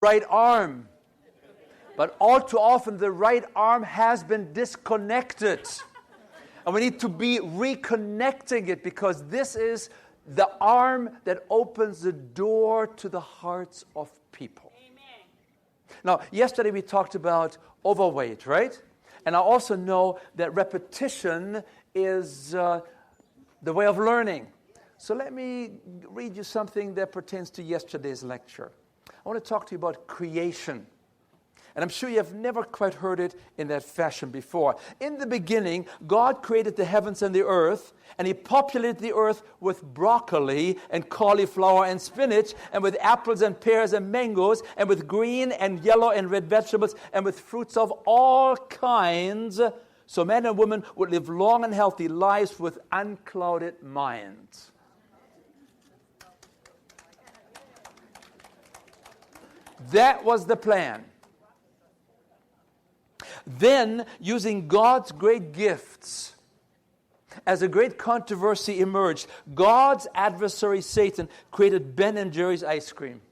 right arm. But all too often, the right arm has been disconnected. And we need to be reconnecting it, because this is the arm that opens the door to the hearts of people. Amen. Now, yesterday we talked about overweight, right? And I also know that repetition is the way of learning. So let me read you something that pertains to yesterday's lecture. I want to talk to you about creation. And I'm sure you have never quite heard it in that fashion before. In the beginning, God created the heavens and the earth, and He populated the earth with broccoli and cauliflower and spinach, and with apples and pears and mangoes, and with green and yellow and red vegetables, and with fruits of all kinds, so men and women would live long and healthy lives with unclouded minds. That was the plan. Then, using God's great gifts, as a great controversy emerged, God's adversary Satan created Ben & Jerry's ice cream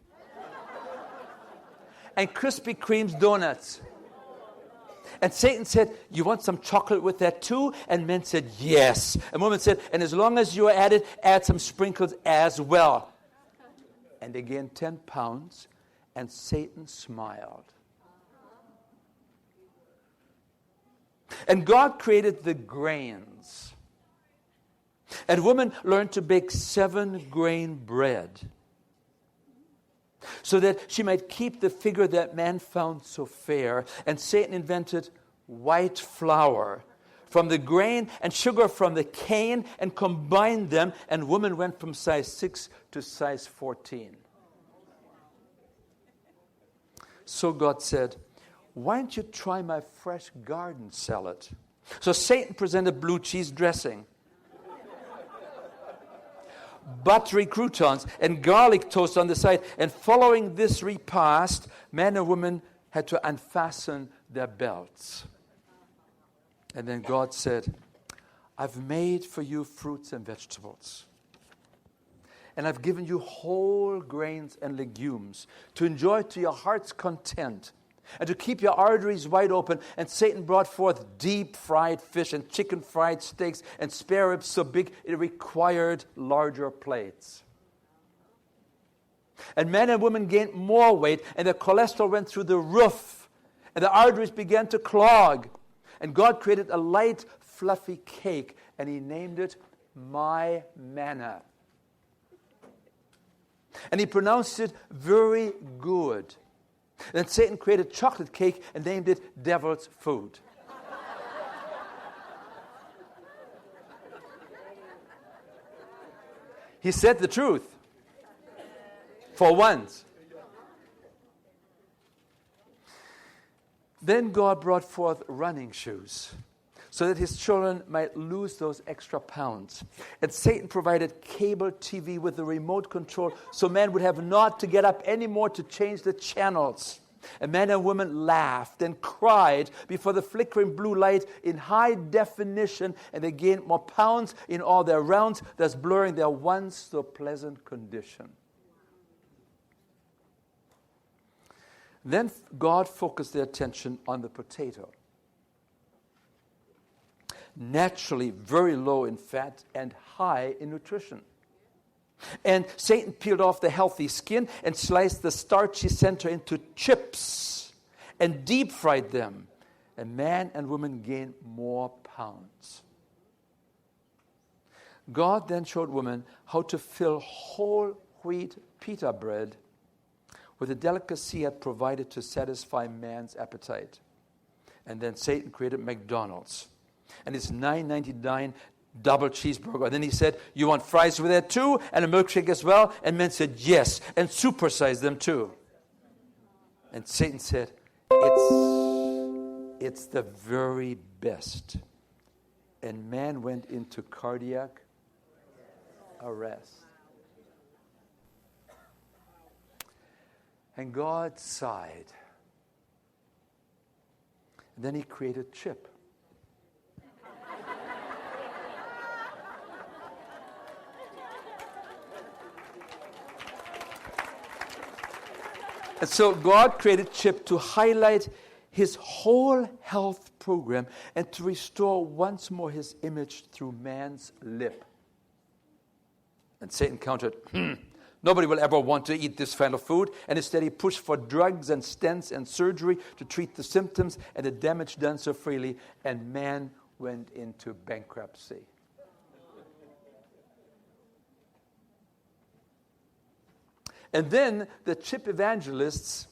and Krispy Kreme's donuts. And Satan said, "You want some chocolate with that too?" And men said, "Yes." And women said, "And as long as you are at it, add some sprinkles as well." And they gained 10 pounds, and Satan smiled. And God created the grains. And women learned to bake 7-grain bread, so that she might keep the figure that man found so fair. And Satan invented white flour from the grain and sugar from the cane and combined them, and women went from size 6 to size 14. So God said, "Why don't you try my fresh garden salad?" So Satan presented blue cheese dressing, buttery croutons, and garlic toast on the side. And following this repast, men and women had to unfasten their belts. And then God said, "I've made for you fruits and vegetables. And I've given you whole grains and legumes to enjoy to your heart's content, and to keep your arteries wide open." And Satan brought forth deep-fried fish and chicken-fried steaks and spare ribs so big it required larger plates. And men and women gained more weight, and their cholesterol went through the roof, and the arteries began to clog. And God created a light, fluffy cake, and He named it My Manna. And He pronounced it very good. Then Satan created chocolate cake and named it Devil's Food. He said the truth. For once. Then God brought forth running shoes, so that His children might lose those extra pounds. And Satan provided cable TV with the remote control, so men would have not to get up anymore to change the channels. And men and women laughed and cried before the flickering blue light in high definition, and they gained more pounds in all their rounds, thus blurring their once so pleasant condition. Then God focused their attention on the potato. Naturally very low in fat and high in nutrition. And Satan peeled off the healthy skin and sliced the starchy center into chips and deep-fried them. And man and woman gained more pounds. God then showed women how to fill whole wheat pita bread with the delicacy He had provided to satisfy man's appetite. And then Satan created McDonald's and its $9.99 double cheeseburger. And then he said, "You want fries with that too? And a milkshake as well?" And men said, "Yes." And supersized them too. And Satan said, it's the very best. And man went into cardiac arrest. And God sighed. And then He created Chip. And so God created Chip to highlight his whole health program and to restore once more his image through man's lip. And Satan countered, nobody will ever want to eat this kind of food. And instead he pushed for drugs and stents and surgery to treat the symptoms and the damage done so freely. And man went into bankruptcy. And then the Chip evangelists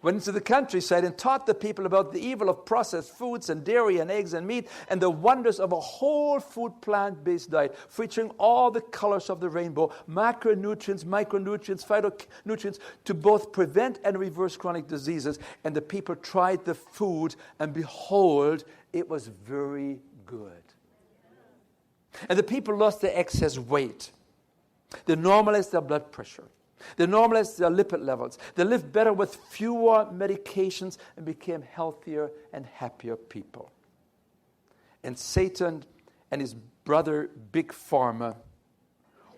went into the countryside and taught the people about the evil of processed foods and dairy and eggs and meat and the wonders of a whole food plant-based diet, featuring all the colors of the rainbow, macronutrients, micronutrients, phytonutrients, to both prevent and reverse chronic diseases. And the people tried the food, and behold, it was very good. And the people lost their excess weight. They normalized their blood pressure. They normalized their lipid levels. They lived better with fewer medications and became healthier and happier people. And Satan and his brother Big Pharma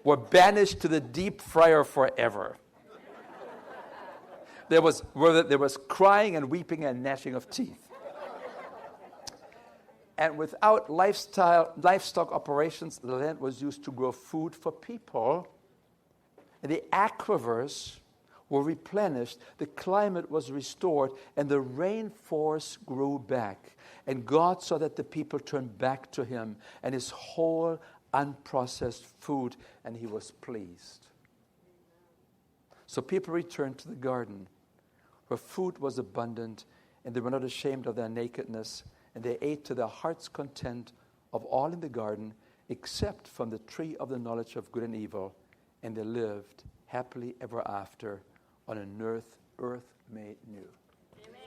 were banished to the deep fryer forever. There was crying and weeping and gnashing of teeth. And without livestock operations, the land was used to grow food for people. And the aquifers were replenished, the climate was restored, and the rainforest grew back. And God saw that the people turned back to him and his whole unprocessed food, and he was pleased. So people returned to the garden, where food was abundant, and they were not ashamed of their nakedness, and they ate to their heart's content of all in the garden, except from the tree of the knowledge of good and evil, and they lived happily ever after on an earth made new. Amen.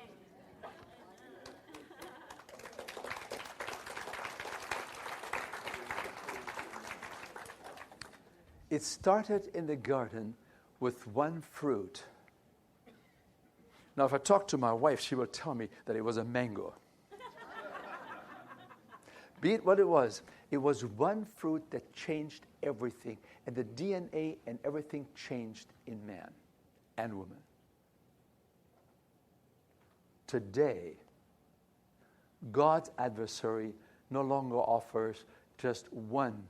It started in the garden with one fruit. Now, if I talk to my wife, she will tell me that it was a mango. Be it what it was one fruit that changed everything. And the DNA and everything changed in man and woman. Today, God's adversary no longer offers just one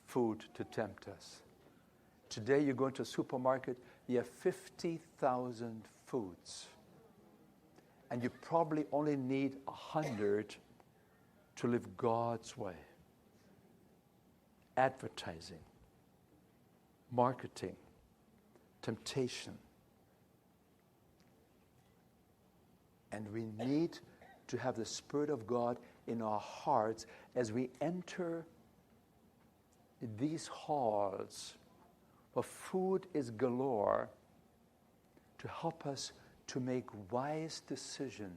food to tempt us. Today, you go into a supermarket, you have 50,000 foods. And you probably only need 100 to live God's way. Advertising, marketing, temptation. And we need to have the Spirit of God in our hearts as we enter these halls where food is galore, to help us to make wise decisions.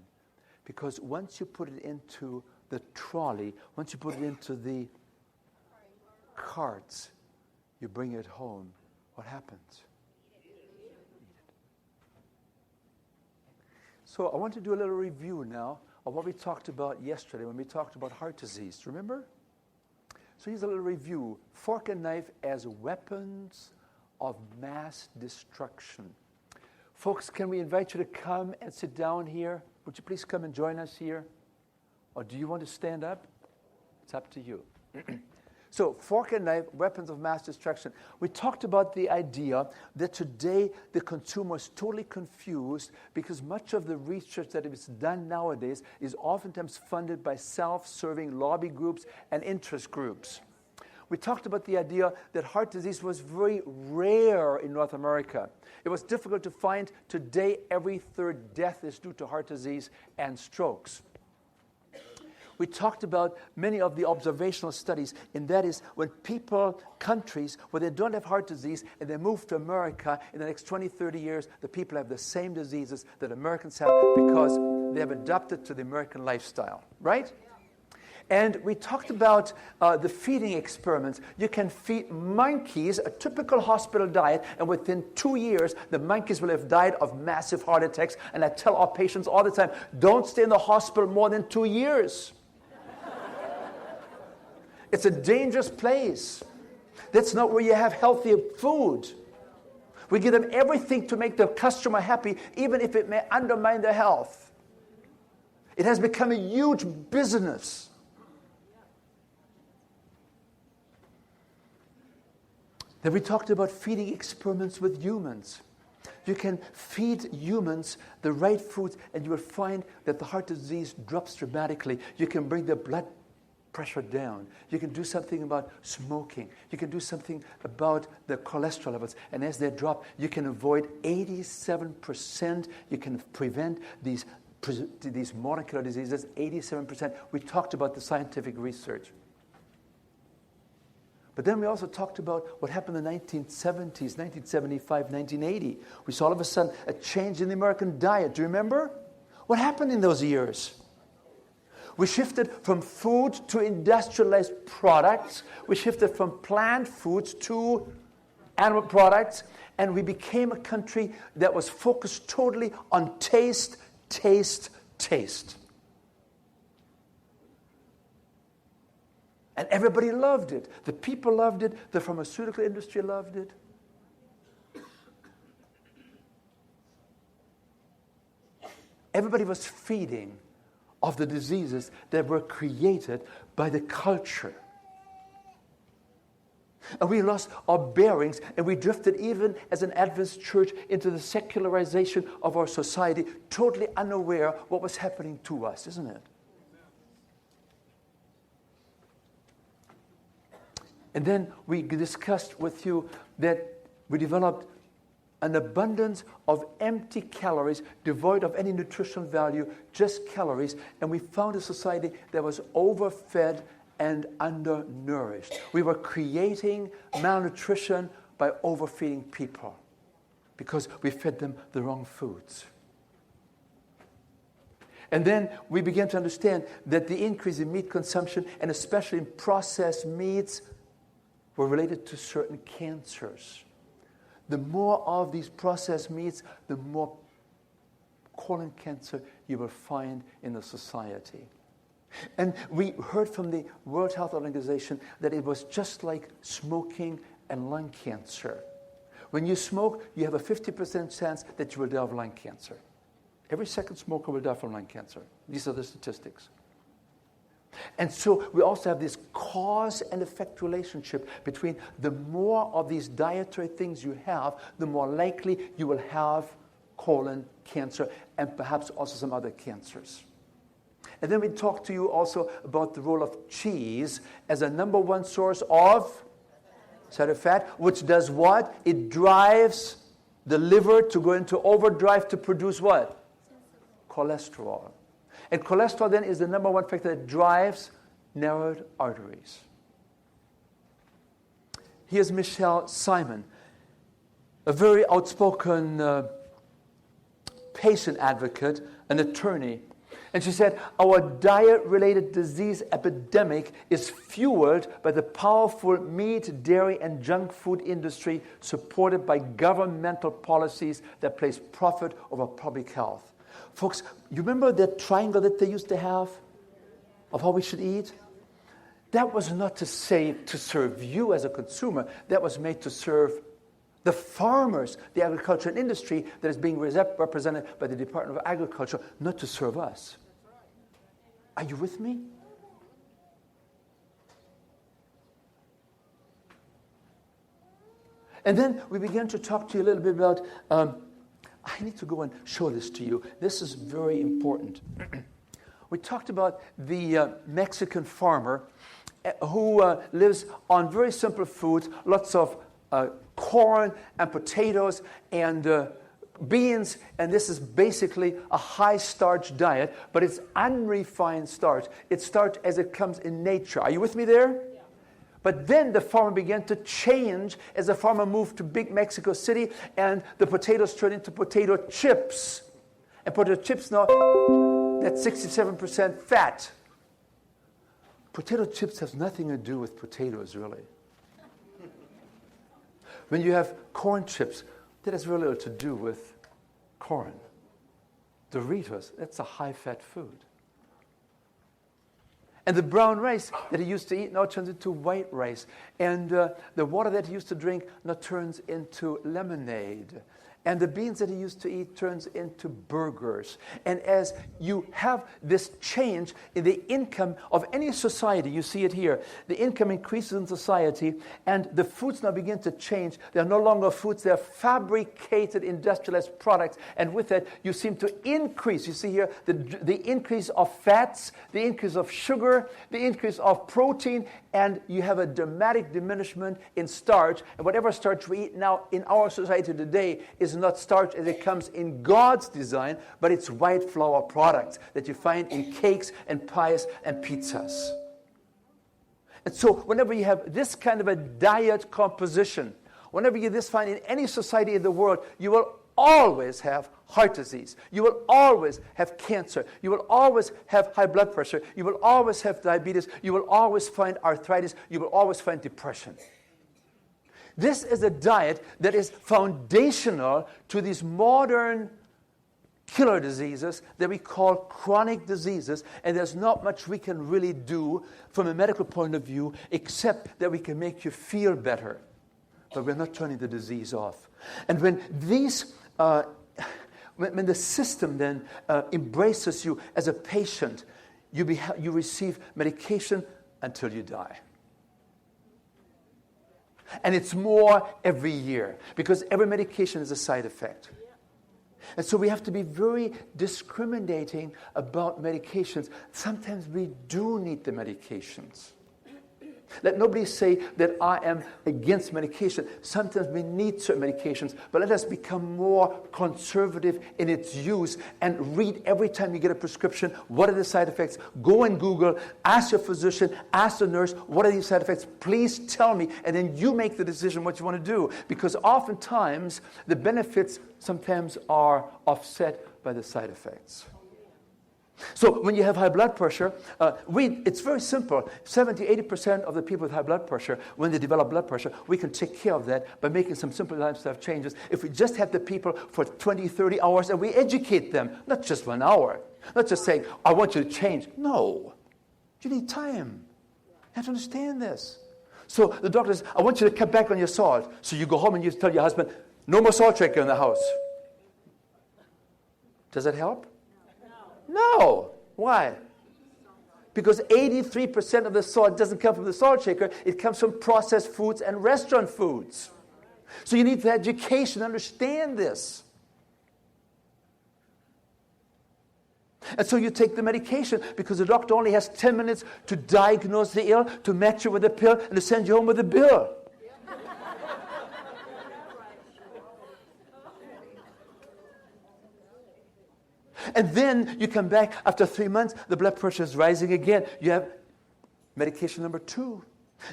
Because once you put it into the trolley, once you put it into the carts, you bring it home, what happens? Eat it. So I want to do a little review now of what we talked about yesterday when we talked about heart disease. Remember? So here's a little review. Fork and knife as weapons of mass destruction. Folks, can we invite you to come and sit down here? Would you please come and join us here? Or do you want to stand up? It's up to you. So, fork and knife, weapons of mass destruction. We talked about the idea that today the consumer is totally confused because much of the research that is done nowadays is oftentimes funded by self-serving lobby groups and interest groups. We talked about the idea that heart disease was very rare in North America. It was difficult to find. Today, every third death is due to heart disease and strokes. We talked about many of the observational studies, and that is when countries where they don't have heart disease and they move to America, in the next 20, 30 years, the people have the same diseases that Americans have because they have adapted to the American lifestyle, right? And we talked about the feeding experiments. You can feed monkeys a typical hospital diet, and within 2 years, the monkeys will have died of massive heart attacks. And I tell our patients all the time, don't stay in the hospital more than 2 years. It's a dangerous place. That's not where you have healthy food. We give them everything to make the customer happy, even if it may undermine their health. It has become a huge business. Then we talked about feeding experiments with humans. You can feed humans the right foods, and you will find that the heart disease drops dramatically. You can bring their blood pressure down. You can do something about smoking. You can do something about the cholesterol levels. And as they drop, you can avoid 87%. You can prevent these molecular diseases, 87%. We talked about the scientific research. But then we also talked about what happened in the 1970s, 1975, 1980. We saw all of a sudden a change in the American diet. Do you remember? What happened in those years? We shifted from food to industrialized products. We shifted from plant foods to animal products. And we became a country that was focused totally on taste, taste, taste. And everybody loved it. The people loved it. The pharmaceutical industry loved it. Everybody was feeding of the diseases that were created by the culture. And we lost our bearings, and we drifted even as an Adventist church into the secularization of our society, totally unaware what was happening to us, isn't it? And then we discussed with you that we developed an abundance of empty calories, devoid of any nutritional value, just calories. And we found a society that was overfed and undernourished. We were creating malnutrition by overfeeding people because we fed them the wrong foods. And then we began to understand that the increase in meat consumption, and especially in processed meats, were related to certain cancers. The more of these processed meats, the more colon cancer you will find in the society. And we heard from the World Health Organization that it was just like smoking and lung cancer. When you smoke, you have a 50% chance that you will die of lung cancer. Every second smoker will die from lung cancer. These are the statistics. And so we also have this cause and effect relationship between the more of these dietary things you have, the more likely you will have colon cancer and perhaps also some other cancers. And then we talked to you also about the role of cheese as a number one source of saturated fat, which does what? It drives the liver to go into overdrive to produce what? Cholesterol. And cholesterol then is the number one factor that drives narrowed arteries. Here's Michelle Simon, a very outspoken patient advocate, an attorney. And she said, our diet-related disease epidemic is fueled by the powerful meat, dairy, and junk food industry supported by governmental policies that place profit over public health. Folks, you remember that triangle that they used to have of how we should eat? That was not to say to serve you as a consumer. That was made to serve the farmers, the agricultural industry that is being represented by the Department of Agriculture, not to serve us. Are you with me? And then we began to talk to you a little bit about I need to go and show this to you. This is very important. We talked about the Mexican farmer who lives on very simple foods, lots of corn and potatoes and beans, and this is basically a high-starch diet, but it's unrefined starch. It's starch as it comes in nature. Are you with me there? But then the farmer began to change as the farmer moved to big Mexico City, and the potatoes turned into potato chips. And potato chips now, that's 67% fat. Potato chips have nothing to do with potatoes, really. When you have corn chips, that has very little to do with corn. Doritos, that's a high-fat food. And the brown rice that he used to eat now turns into white rice. And the water that he used to drink now turns into lemonade. And the beans that he used to eat turns into burgers. And as you have this change in the income of any society, you see it here, the income increases in society, and the foods now begin to change. They're no longer foods, they're fabricated, industrialized products. And with that, you seem to increase. You see here the increase of fats, the increase of sugar, the increase of protein, and you have a dramatic diminishment in starch. And whatever starch we eat now in our society today is not starch as it comes in God's design, but it's white flour products that you find in cakes and pies and pizzas. And so whenever you have this kind of a diet composition, whenever you this find in any society in the world, you will always have heart disease. You will always have cancer. You will always have high blood pressure. You will always have diabetes. You will always find arthritis. You will always find depression. This is a diet that is foundational to these modern killer diseases that we call chronic diseases, and there's not much we can really do from a medical point of view except that we can make you feel better, but we're not turning the disease off. And when these when the system then embraces you as a patient, you receive medication until you die. And it's more every year, because every medication is a side effect. And so we have to be very discriminating about medications. Sometimes we do need the medications. Let nobody say that I am against medication. Sometimes we need certain medications, but let us become more conservative in its use and read every time you get a prescription, what are the side effects? Go and Google, ask your physician, ask the nurse, what are these side effects? Please tell me, and then you make the decision what you want to do, because oftentimes the benefits sometimes are offset by the side effects. So when you have high blood pressure, it's very simple. 70-80% of the people with high blood pressure, when they develop blood pressure, we can take care of that by making some simple lifestyle changes. If we just have the people for 20, 30 hours and we educate them, not just 1 hour, not just saying, I want you to change. No. You need time. You have to understand this. So the doctor says, I want you to cut back on your salt. So you go home and you tell your husband, no more salt shaker in the house. Does that help? No. Why? Because 83% of the salt doesn't come from the salt shaker. It comes from processed foods and restaurant foods. So you need the education to understand this. And so you take the medication because the doctor only has 10 minutes to diagnose the ill, to match you with a pill, and to send you home with a bill. And then you come back after 3 months, the blood pressure is rising again. You have medication number 2.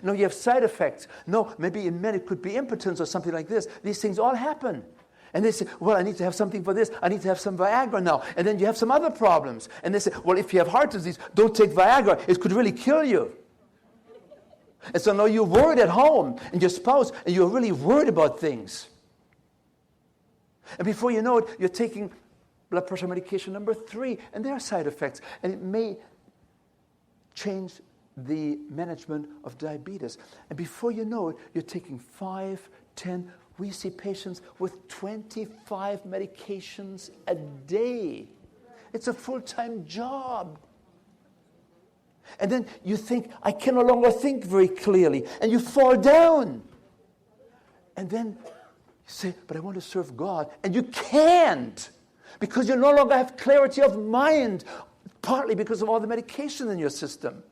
No, you have side effects. No, maybe in men it could be impotence or something like this. These things all happen. And they say, well, I need to have something for this. I need to have some Viagra now. And then you have some other problems. And they say, well, if you have heart disease, don't take Viagra. It could really kill you. And so now you're worried at home, and your spouse, and you're really worried about things. And before you know it, you're taking blood pressure medication number 3, and there are side effects, and it may change the management of diabetes. And before you know it, you're taking 5, 10. We see patients with 25 medications a day. It's a full-time job. And then you think, I can no longer think very clearly, and you fall down. And then you say, but I want to serve God, and you can't. Because you no longer have clarity of mind, partly because of all the medication in your system.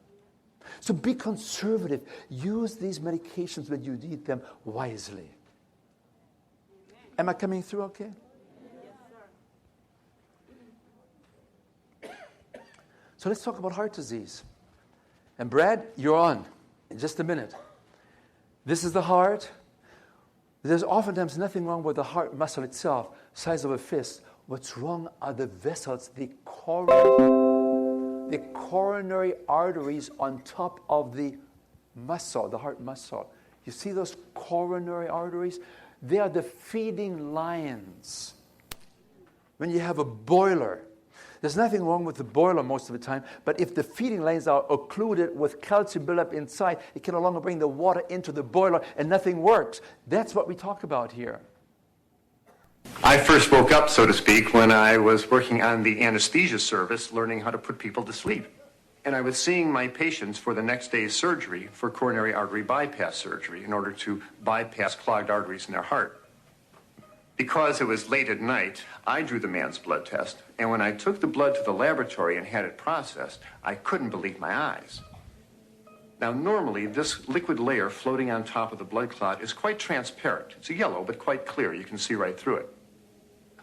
So be conservative. Use these medications when you need them wisely. Am I coming through okay? Yes, sir. So let's talk about heart disease. And Brad, you're on in just a minute. This is the heart. There's oftentimes nothing wrong with the heart muscle itself, size of a fist. What's wrong are the vessels, the coronary arteries on top of the muscle, the heart muscle. You see those coronary arteries? They are the feeding lines. When you have a boiler, There's nothing wrong with the boiler most of the time, but if the feeding lanes are occluded with calcium buildup inside, it can no longer bring the water into the boiler and nothing works. That's what we talk about here. I first woke up, so to speak, when I was working on the anesthesia service, learning how to put people to sleep. And I was seeing my patients for the next day's surgery for coronary artery bypass surgery in order to bypass clogged arteries in their heart. Because it was late at night, I drew the man's blood test, and when I took the blood to the laboratory and had it processed, I couldn't believe my eyes. Now, normally, this liquid layer floating on top of the blood clot is quite transparent. It's yellow, but quite clear. You can see right through it.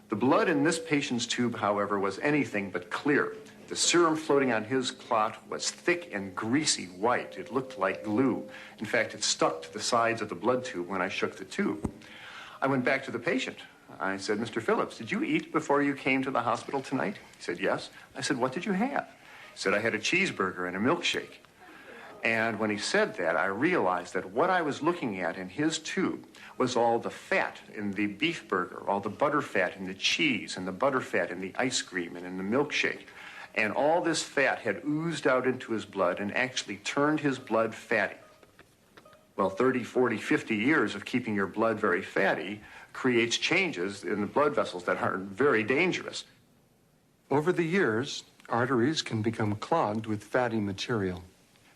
The blood in this patient's tube, however, was anything but clear. The serum floating on his clot was thick and greasy white. It looked like glue. In fact, it stuck to the sides of the blood tube when I shook the tube. I went back to the patient. I said, Mr. Phillips, did you eat before you came to the hospital tonight? He said, yes. I said, what did you have? He said, I had a cheeseburger and a milkshake. And when he said that, I realized that what I was looking at in his tube was all the fat in the beef burger, all the butter fat in the cheese, and the butter fat in the ice cream and in the milkshake. And all this fat had oozed out into his blood and actually turned his blood fatty. Well, 30, 40, 50 years of keeping your blood very fatty creates changes in the blood vessels that are very dangerous. Over the years, arteries can become clogged with fatty material.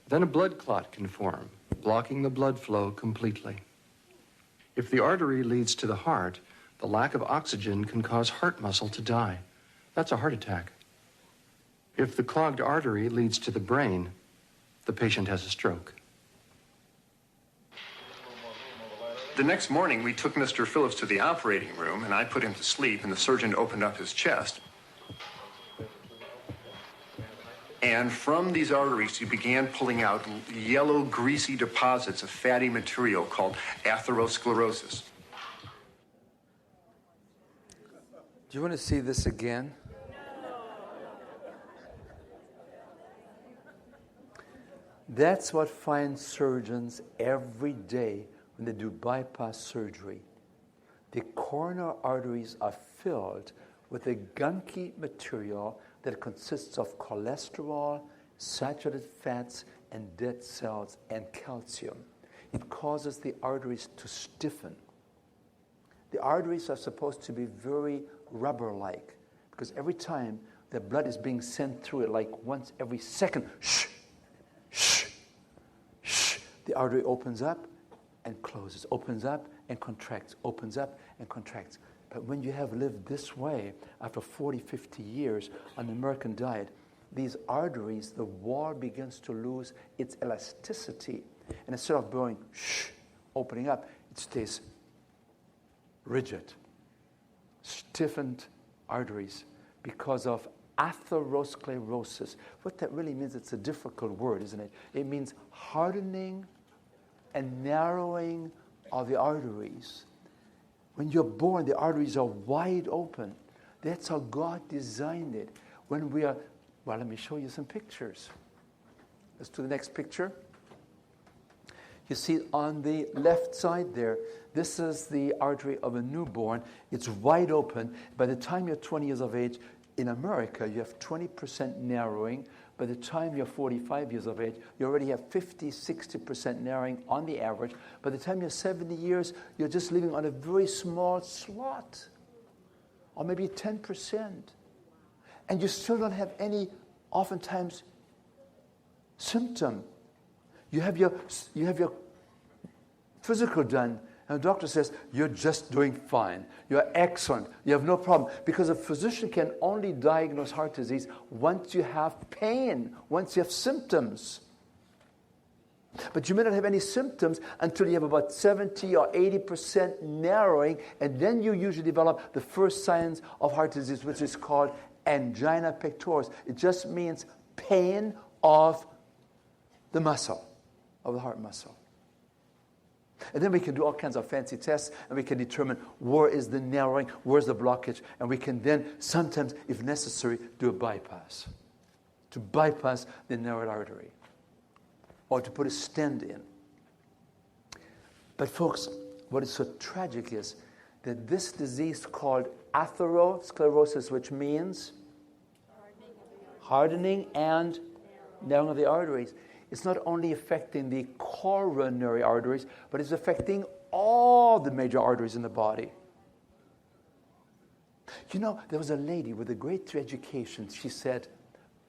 Then a blood clot can form, blocking the blood flow completely. If the artery leads to the heart, the lack of oxygen can cause heart muscle to die. That's a heart attack. If the clogged artery leads to the brain, the patient has a stroke. The next morning, we took Mr. Phillips to the operating room, and I put him to sleep, and the surgeon opened up his chest. And from these arteries, he began pulling out yellow, greasy deposits of fatty material called atherosclerosis. Do you want to see this again? That's what finds surgeons every day when they do bypass surgery. The coronary arteries are filled with a gunky material that consists of cholesterol, saturated fats, and dead cells, and calcium. It causes the arteries to stiffen. The arteries are supposed to be very rubber-like, because every time the blood is being sent through it, like once every second, the artery opens up and closes, opens up and contracts, opens up and contracts. But when you have lived this way, after 40, 50 years on the American diet, these arteries, the wall begins to lose its elasticity. And instead of going, opening up, it stays rigid, stiffened arteries because of atherosclerosis. What that really means, it's a difficult word, isn't it? It means hardening and narrowing of the arteries. When you're born, the arteries are wide open. That's how God designed it. When we are, well, let me show you some pictures. Let's do the next picture. You see on the left side there, this is the artery of a newborn. It's wide open. By the time you're 20 years of age, in America, you have 20% narrowing. By the time you're 45 years of age, you already have 50, 60% narrowing on the average. By the time you're 70 years, you're just living on a very small slot, or maybe 10%. And you still don't have any, oftentimes, symptom. You have your physical done, and the doctor says, you're just doing fine. You're excellent. You have no problem. Because a physician can only diagnose heart disease once you have pain, once you have symptoms. But you may not have any symptoms until you have about 70 or 80% narrowing, and then you usually develop the first signs of heart disease, which is called angina pectoris. It just means pain of the muscle, of the heart muscle. And then we can do all kinds of fancy tests, and we can determine where is the narrowing, where's the blockage, and we can then sometimes, if necessary, do a bypass, to bypass the narrowed artery, or to put a stent in. But folks, what is so tragic is that this disease called atherosclerosis, which means hardening and narrowing of the arteries. It's not only affecting the coronary arteries, but it's affecting all the major arteries in the body. You know, there was a lady with a great education. She said,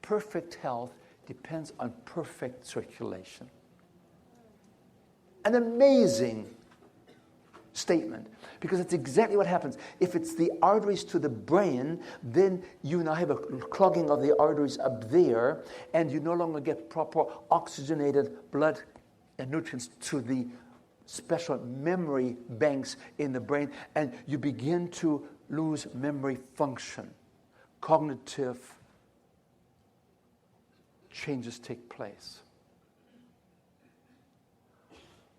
perfect health depends on perfect circulation. An amazing statement, because it's exactly what happens. If it's the arteries to the brain, then you now have a clogging of the arteries up there, and you no longer get proper oxygenated blood and nutrients to the special memory banks in the brain, and you begin to lose memory function. Cognitive changes take place.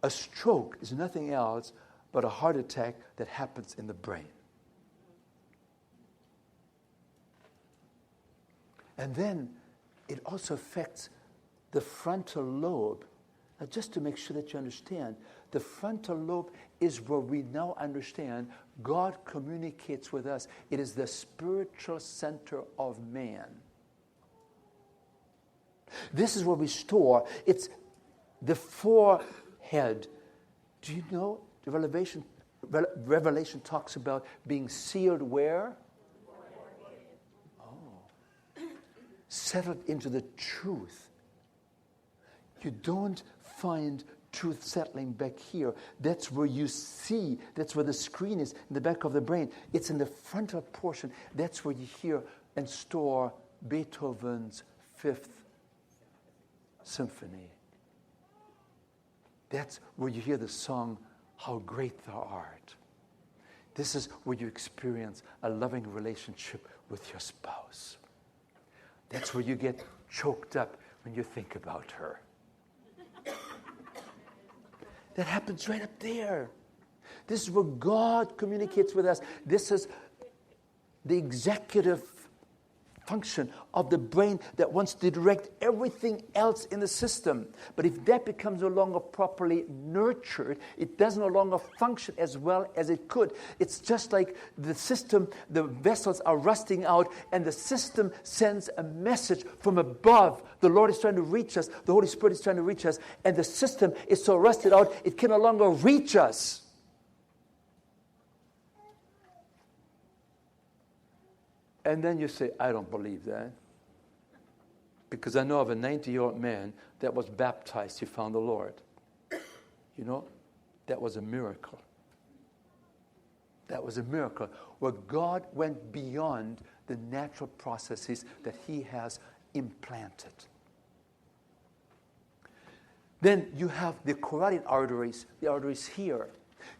A stroke is nothing else but a heart attack that happens in the brain. And then it also affects the frontal lobe. Now, just to make sure that you understand, the frontal lobe is where we now understand God communicates with us. It is the spiritual center of man. This is where we store. It's the forehead. Do you know the Revelation talks about being sealed where? Oh. Settled into the truth. You don't find truth settling back here. That's where you see. That's where the screen is, in the back of the brain. It's in the frontal portion. That's where you hear and store Beethoven's Fifth Symphony. That's where you hear the song, How Great Thou Art. This is where you experience a loving relationship with your spouse. That's where you get choked up when you think about her. That happens right up there. This is where God communicates with us. This is the executive function of the brain that wants to direct everything else in the system. But if that becomes no longer properly nurtured, it does no longer function as well as it could. It's just like the system, the vessels are rusting out, and the system sends a message from above. The Lord is trying to reach us. The Holy Spirit is trying to reach us. And the system is so rusted out, it can no longer reach us. And then you say, I don't believe that. Because I know of a 90-year-old man that was baptized. He found the Lord. You know, that was a miracle. That was a miracle where God went beyond the natural processes that he has implanted. Then you have the carotid arteries, the arteries here.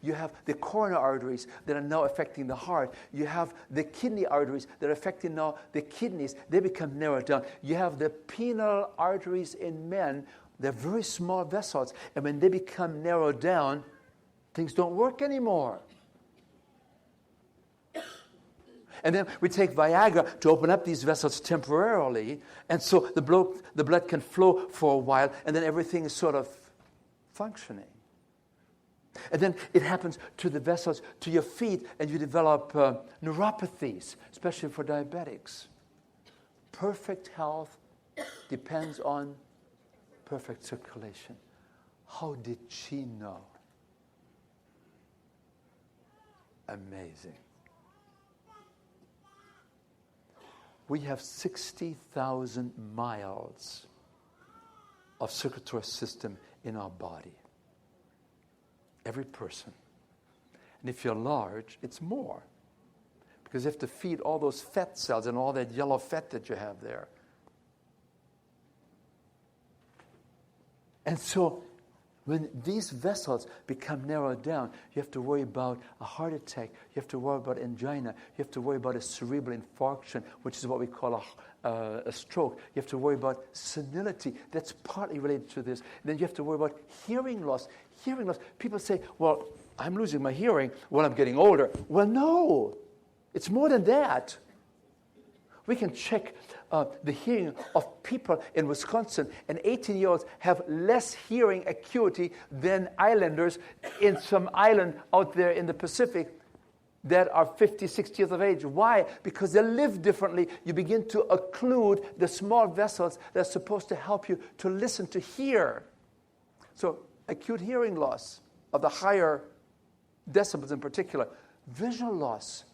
You have the coronary arteries that are now affecting the heart. You have the kidney arteries that are affecting now the kidneys. They become narrowed down. You have the penile arteries in men. They're very small vessels. And when they become narrowed down, things don't work anymore. And then we take Viagra to open up these vessels temporarily. And so the blood can flow for a while. And then everything is sort of functioning. And then it happens to the vessels, to your feet, and you develop neuropathies, especially for diabetics. Perfect health depends on perfect circulation. How did she know? Amazing. We have 60,000 miles of circulatory system in our body. Every person. And if you're large, it's more. Because you have to feed all those fat cells and all that yellow fat that you have there. And so, when these vessels become narrowed down, you have to worry about a heart attack. You have to worry about angina. You have to worry about a cerebral infarction, which is what we call a stroke. You have to worry about senility. That's partly related to this. And then you have to worry about hearing loss. Hearing loss. People say, well, I'm losing my hearing when I'm getting older. Well, no. It's more than that. We can check the hearing of people in Wisconsin, and 18-year-olds have less hearing acuity than islanders in some island out there in the Pacific. that are 50, 60 years of age. Why? Because they live differently. You begin to occlude the small vessels that are supposed to help you to listen, to hear. So acute hearing loss of the higher decibels in particular. Visual loss.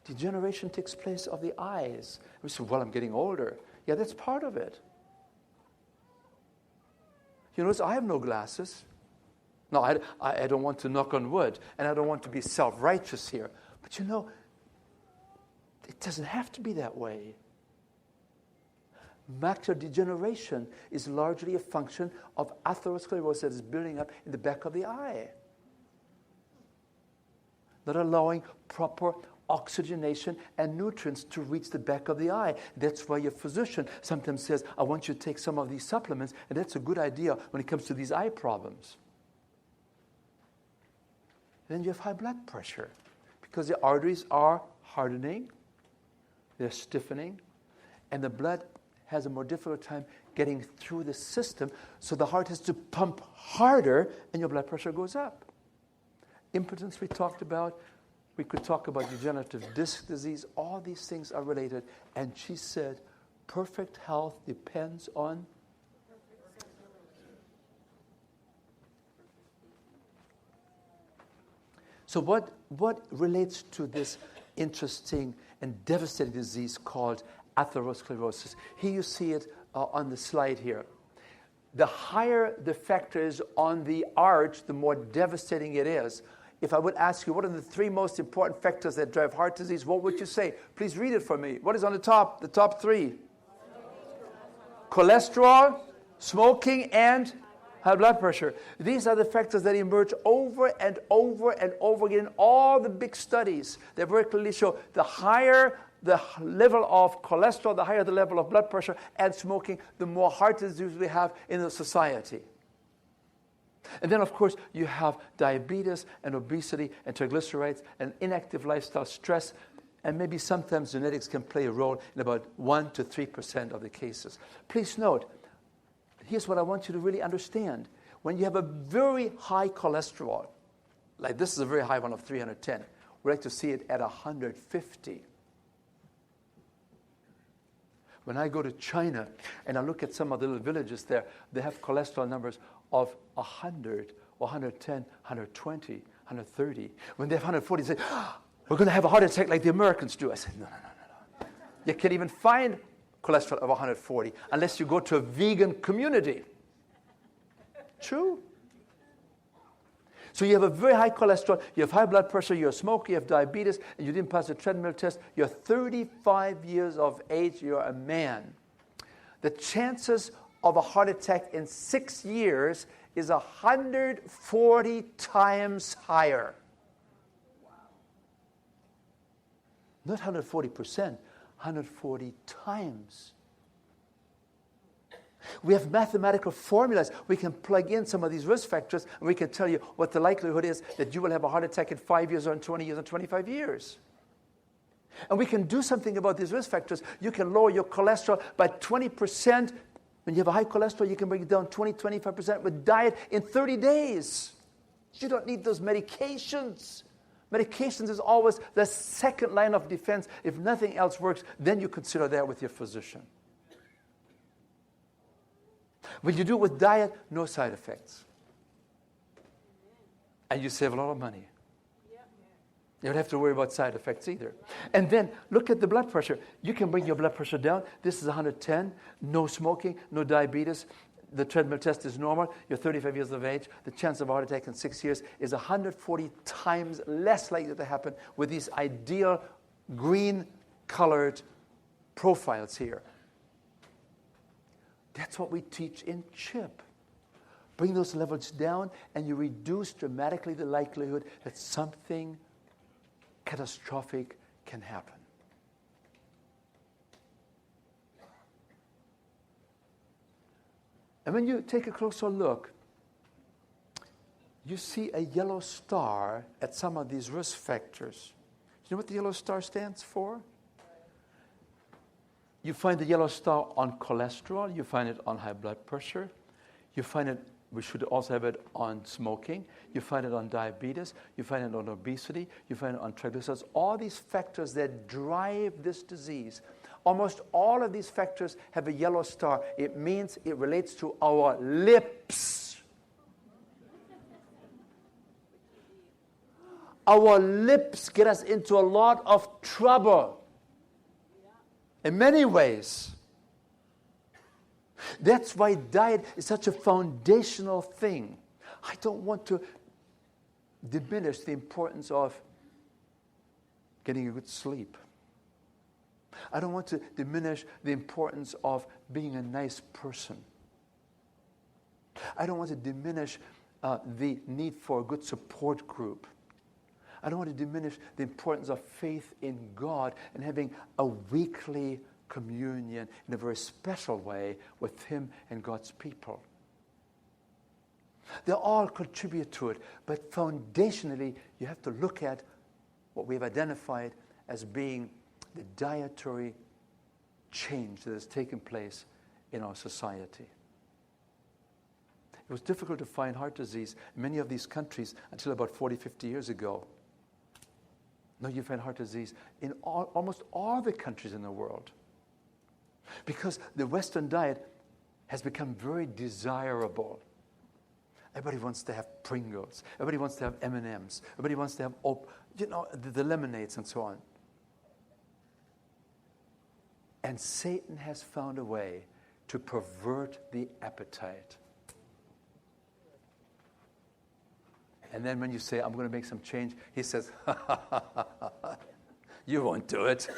Degeneration takes place of the eyes. We say, well, I'm getting older. Yeah, that's part of it. You notice I have no glasses. No, I don't want to knock on wood, and I don't want to be self-righteous here. But you know, it doesn't have to be that way. Macular degeneration is largely a function of atherosclerosis that is building up in the back of the eye. Not allowing proper oxygenation and nutrients to reach the back of the eye. That's why your physician sometimes says, I want you to take some of these supplements, and that's a good idea when it comes to these eye problems. Then you have high blood pressure because the arteries are hardening, they're stiffening, and the blood has a more difficult time getting through the system, so the heart has to pump harder and your blood pressure goes up. Impotence we talked about. We could talk about degenerative disc disease. All these things are related. And she said, perfect health depends on So what relates to this interesting and devastating disease called atherosclerosis? Here you see it on the slide here. The higher the factor is on the arch, the more devastating it is. If I would ask you, what are the three most important factors that drive heart disease, what would you say? Please read it for me. What is on the top three? Cholesterol, smoking, and high blood pressure. These are the factors that emerge over and over and over again in all the big studies that very clearly show the higher the level of cholesterol, the higher the level of blood pressure and smoking, the more heart disease we have in the society. And then, of course, you have diabetes and obesity and triglycerides and inactive lifestyle, stress, and maybe sometimes genetics can play a role in about 1 to 3% of the cases. Please note, here's what I want you to really understand. When you have a very high cholesterol, like this is a very high one of 310, we like to see it at 150. When I go to China and I look at some of the little villages there, they have cholesterol numbers of 100, 110, 120, 130. When they have 140, they say, we're going to have a heart attack like the Americans do. I said, no. You can't even find cholesterol of 140 unless you go to a vegan community. True. So you have a very high cholesterol, you have high blood pressure, you're a smoker, you have diabetes, and you didn't pass a treadmill test. You're 35 years of age, you're a man. The chances of a heart attack in 6 years is 140 times higher. Wow. Not 140%, 140 times. We have mathematical formulas. We can plug in some of these risk factors, and we can tell you what the likelihood is that you will have a heart attack in 5 years or in 20 years or 25 years. And we can do something about these risk factors. You can lower your cholesterol by 20%. When you have a high cholesterol, you can bring it down 20, 25% with diet in 30 days. You don't need those medications. Medications is always the second line of defense. If nothing else works, then you consider that with your physician. When you do it with diet, no side effects. And you save a lot of money. You don't have to worry about side effects either. And then look at the blood pressure. You can bring your blood pressure down. This is 110, no smoking, no diabetes. The treadmill test is normal. You're 35 years of age. The chance of a heart attack in 6 years is 140 times less likely to happen with these ideal green-colored profiles here. That's what we teach in CHIP. Bring those levels down, and you reduce dramatically the likelihood that something catastrophic can happen. And when you take a closer look, you see a yellow star at some of these risk factors. You know what the yellow star stands for? You find the yellow star on cholesterol. You find it on high blood pressure. You find it We should also have it on smoking. You find it on diabetes. You find it on obesity. You find it on triglycerides. All these factors that drive this disease. Almost all of these factors have a yellow star. It means it relates to our lips. Our lips get us into a lot of trouble. In many ways. That's why diet is such a foundational thing. I don't want to diminish the importance of getting a good sleep. I don't want to diminish the importance of being a nice person. I don't want to diminish the need for a good support group. I don't want to diminish the importance of faith in God and having a weekly communion in a very special way with Him and God's people. They all contribute to it, but foundationally, you have to look at what we've identified as being the dietary change that has taken place in our society. It was difficult to find heart disease in many of these countries until about 40, 50 years ago. Now you find heart disease in almost all the countries in the world. Because the Western diet has become very desirable. Everybody wants to have Pringles. Everybody wants to have M&Ms. Everybody wants to have, the lemonades and so on. And Satan has found a way to pervert the appetite. And then when you say, I'm going to make some change, he says, you won't do it.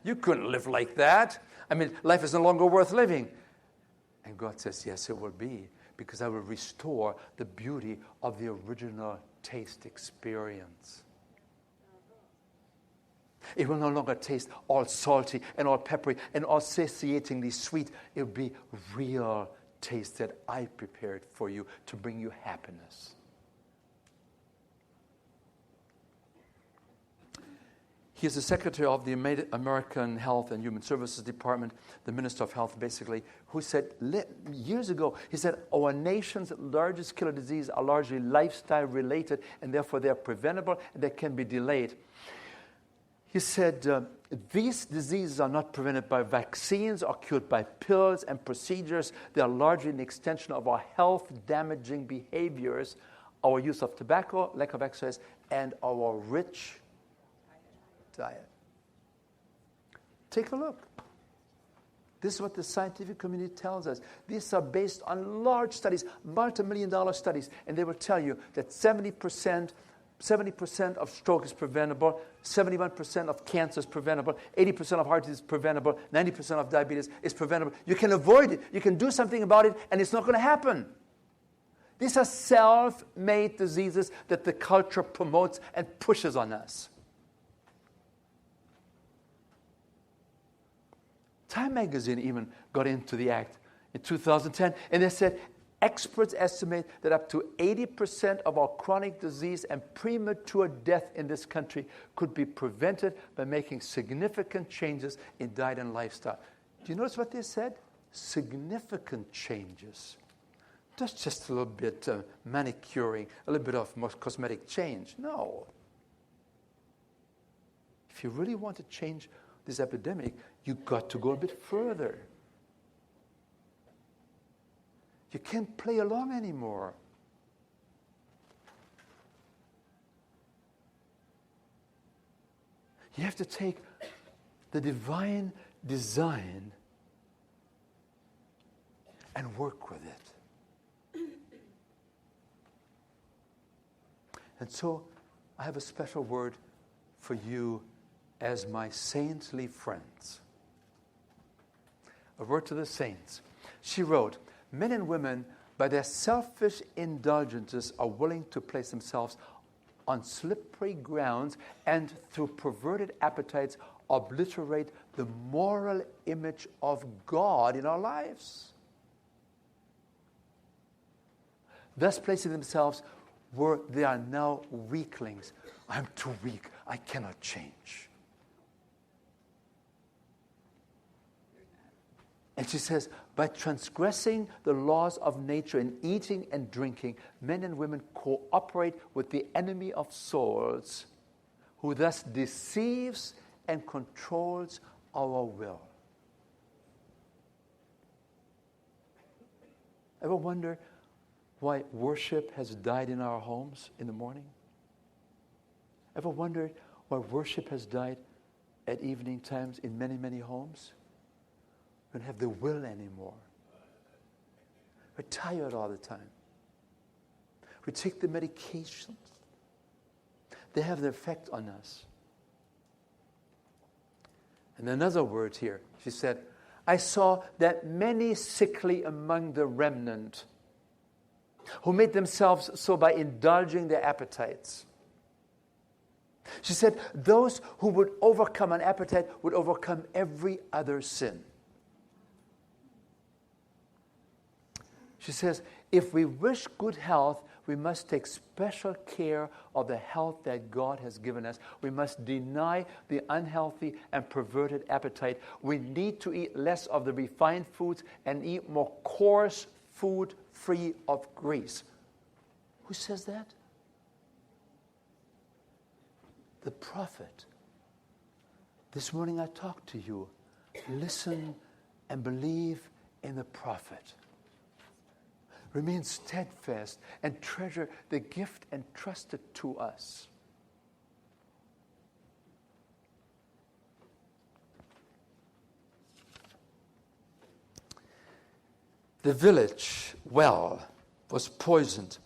You couldn't live like that. I mean, life is no longer worth living. And God says, yes, it will be, because I will restore the beauty of the original taste experience. It will no longer taste all salty and all peppery and all satiatingly sweet. It will be real taste that I prepared for you to bring you happiness. He is the secretary of the American Health and Human Services Department, the Minister of Health, basically, who said years ago, he said, our nation's largest killer disease are largely lifestyle-related, and therefore they are preventable and they can be delayed. He said, these diseases are not prevented by vaccines or cured by pills and procedures. They are largely an extension of our health-damaging behaviors, our use of tobacco, lack of exercise, and our rich diet. Take a look. This is what the scientific community tells us. These are based on large studies, multi-million-dollar studies, and they will tell you that 70% of stroke is preventable, 71% of cancer is preventable, 80% of heart disease is preventable, 90% of diabetes is preventable. You can avoid it. You can do something about it, and it's not going to happen. These are self-made diseases that the culture promotes and pushes on us. Time magazine even got into the act in 2010, and they said experts estimate that up to 80% of our chronic disease and premature death in this country could be prevented by making significant changes in diet and lifestyle. Do you notice what they said? Significant changes. That's just a little bit manicuring, a little bit of cosmetic change. No. If you really want to change this epidemic, you've got to go a bit further. You can't play along anymore. You have to take the divine design and work with it. And so I have a special word for you as my saintly friends. A word to the saints. She wrote, men and women, by their selfish indulgences, are willing to place themselves on slippery grounds and through perverted appetites obliterate the moral image of God in our lives. Thus placing themselves where they are now weaklings. I'm too weak. I cannot change. And she says, by transgressing the laws of nature in eating and drinking, men and women cooperate with the enemy of souls, who thus deceives and controls our will. Ever wonder why worship has died in our homes in the morning? Ever wondered why worship has died at evening times in many, many homes? We don't have the will anymore. We're tired all the time. We take the medications. They have their effect on us. And another word here, she said, I saw that many sickly among the remnant, who made themselves so by indulging their appetites. She said, those who would overcome an appetite would overcome every other sin. She says, if we wish good health, we must take special care of the health that God has given us. We must deny the unhealthy and perverted appetite. We need to eat less of the refined foods and eat more coarse food free of grease. Who says that? The prophet. This morning I talked to you. Listen and believe in the prophet. Remain steadfast and treasure the gift entrusted to us. The village well was poisoned,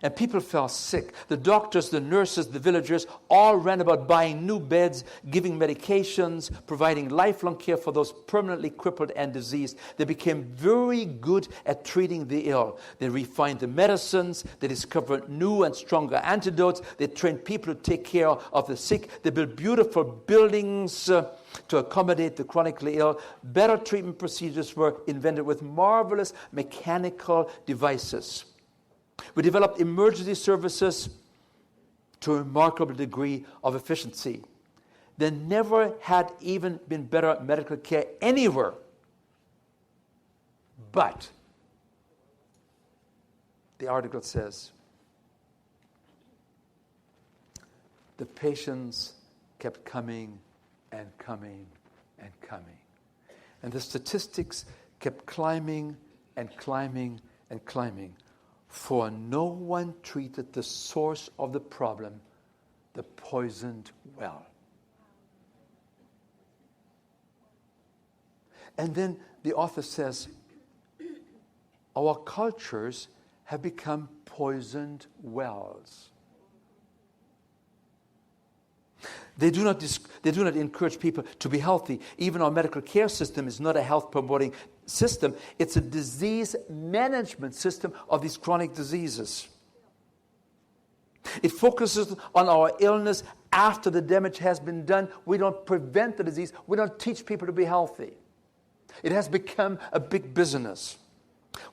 and people fell sick. The doctors, the nurses, the villagers all ran about buying new beds, giving medications, providing lifelong care for those permanently crippled and diseased. They became very good at treating the ill. They refined the medicines. They discovered new and stronger antidotes. They trained people to take care of the sick. They built beautiful buildings to accommodate the chronically ill. Better treatment procedures were invented with marvelous mechanical devices. We developed emergency services to a remarkable degree of efficiency. There never had even been better medical care anywhere. But, the article says, the patients kept coming and coming and coming. And the statistics kept climbing and climbing and climbing. For no one treated the source of the problem, the poisoned well. And then the author says, our cultures have become poisoned wells. They do not encourage people to be healthy. Even our medical care system is not a health-promoting system. It's a disease management system of these chronic diseases. It focuses on our illness after the damage has been done. We don't prevent the disease. We don't teach people to be healthy. It has become a big business.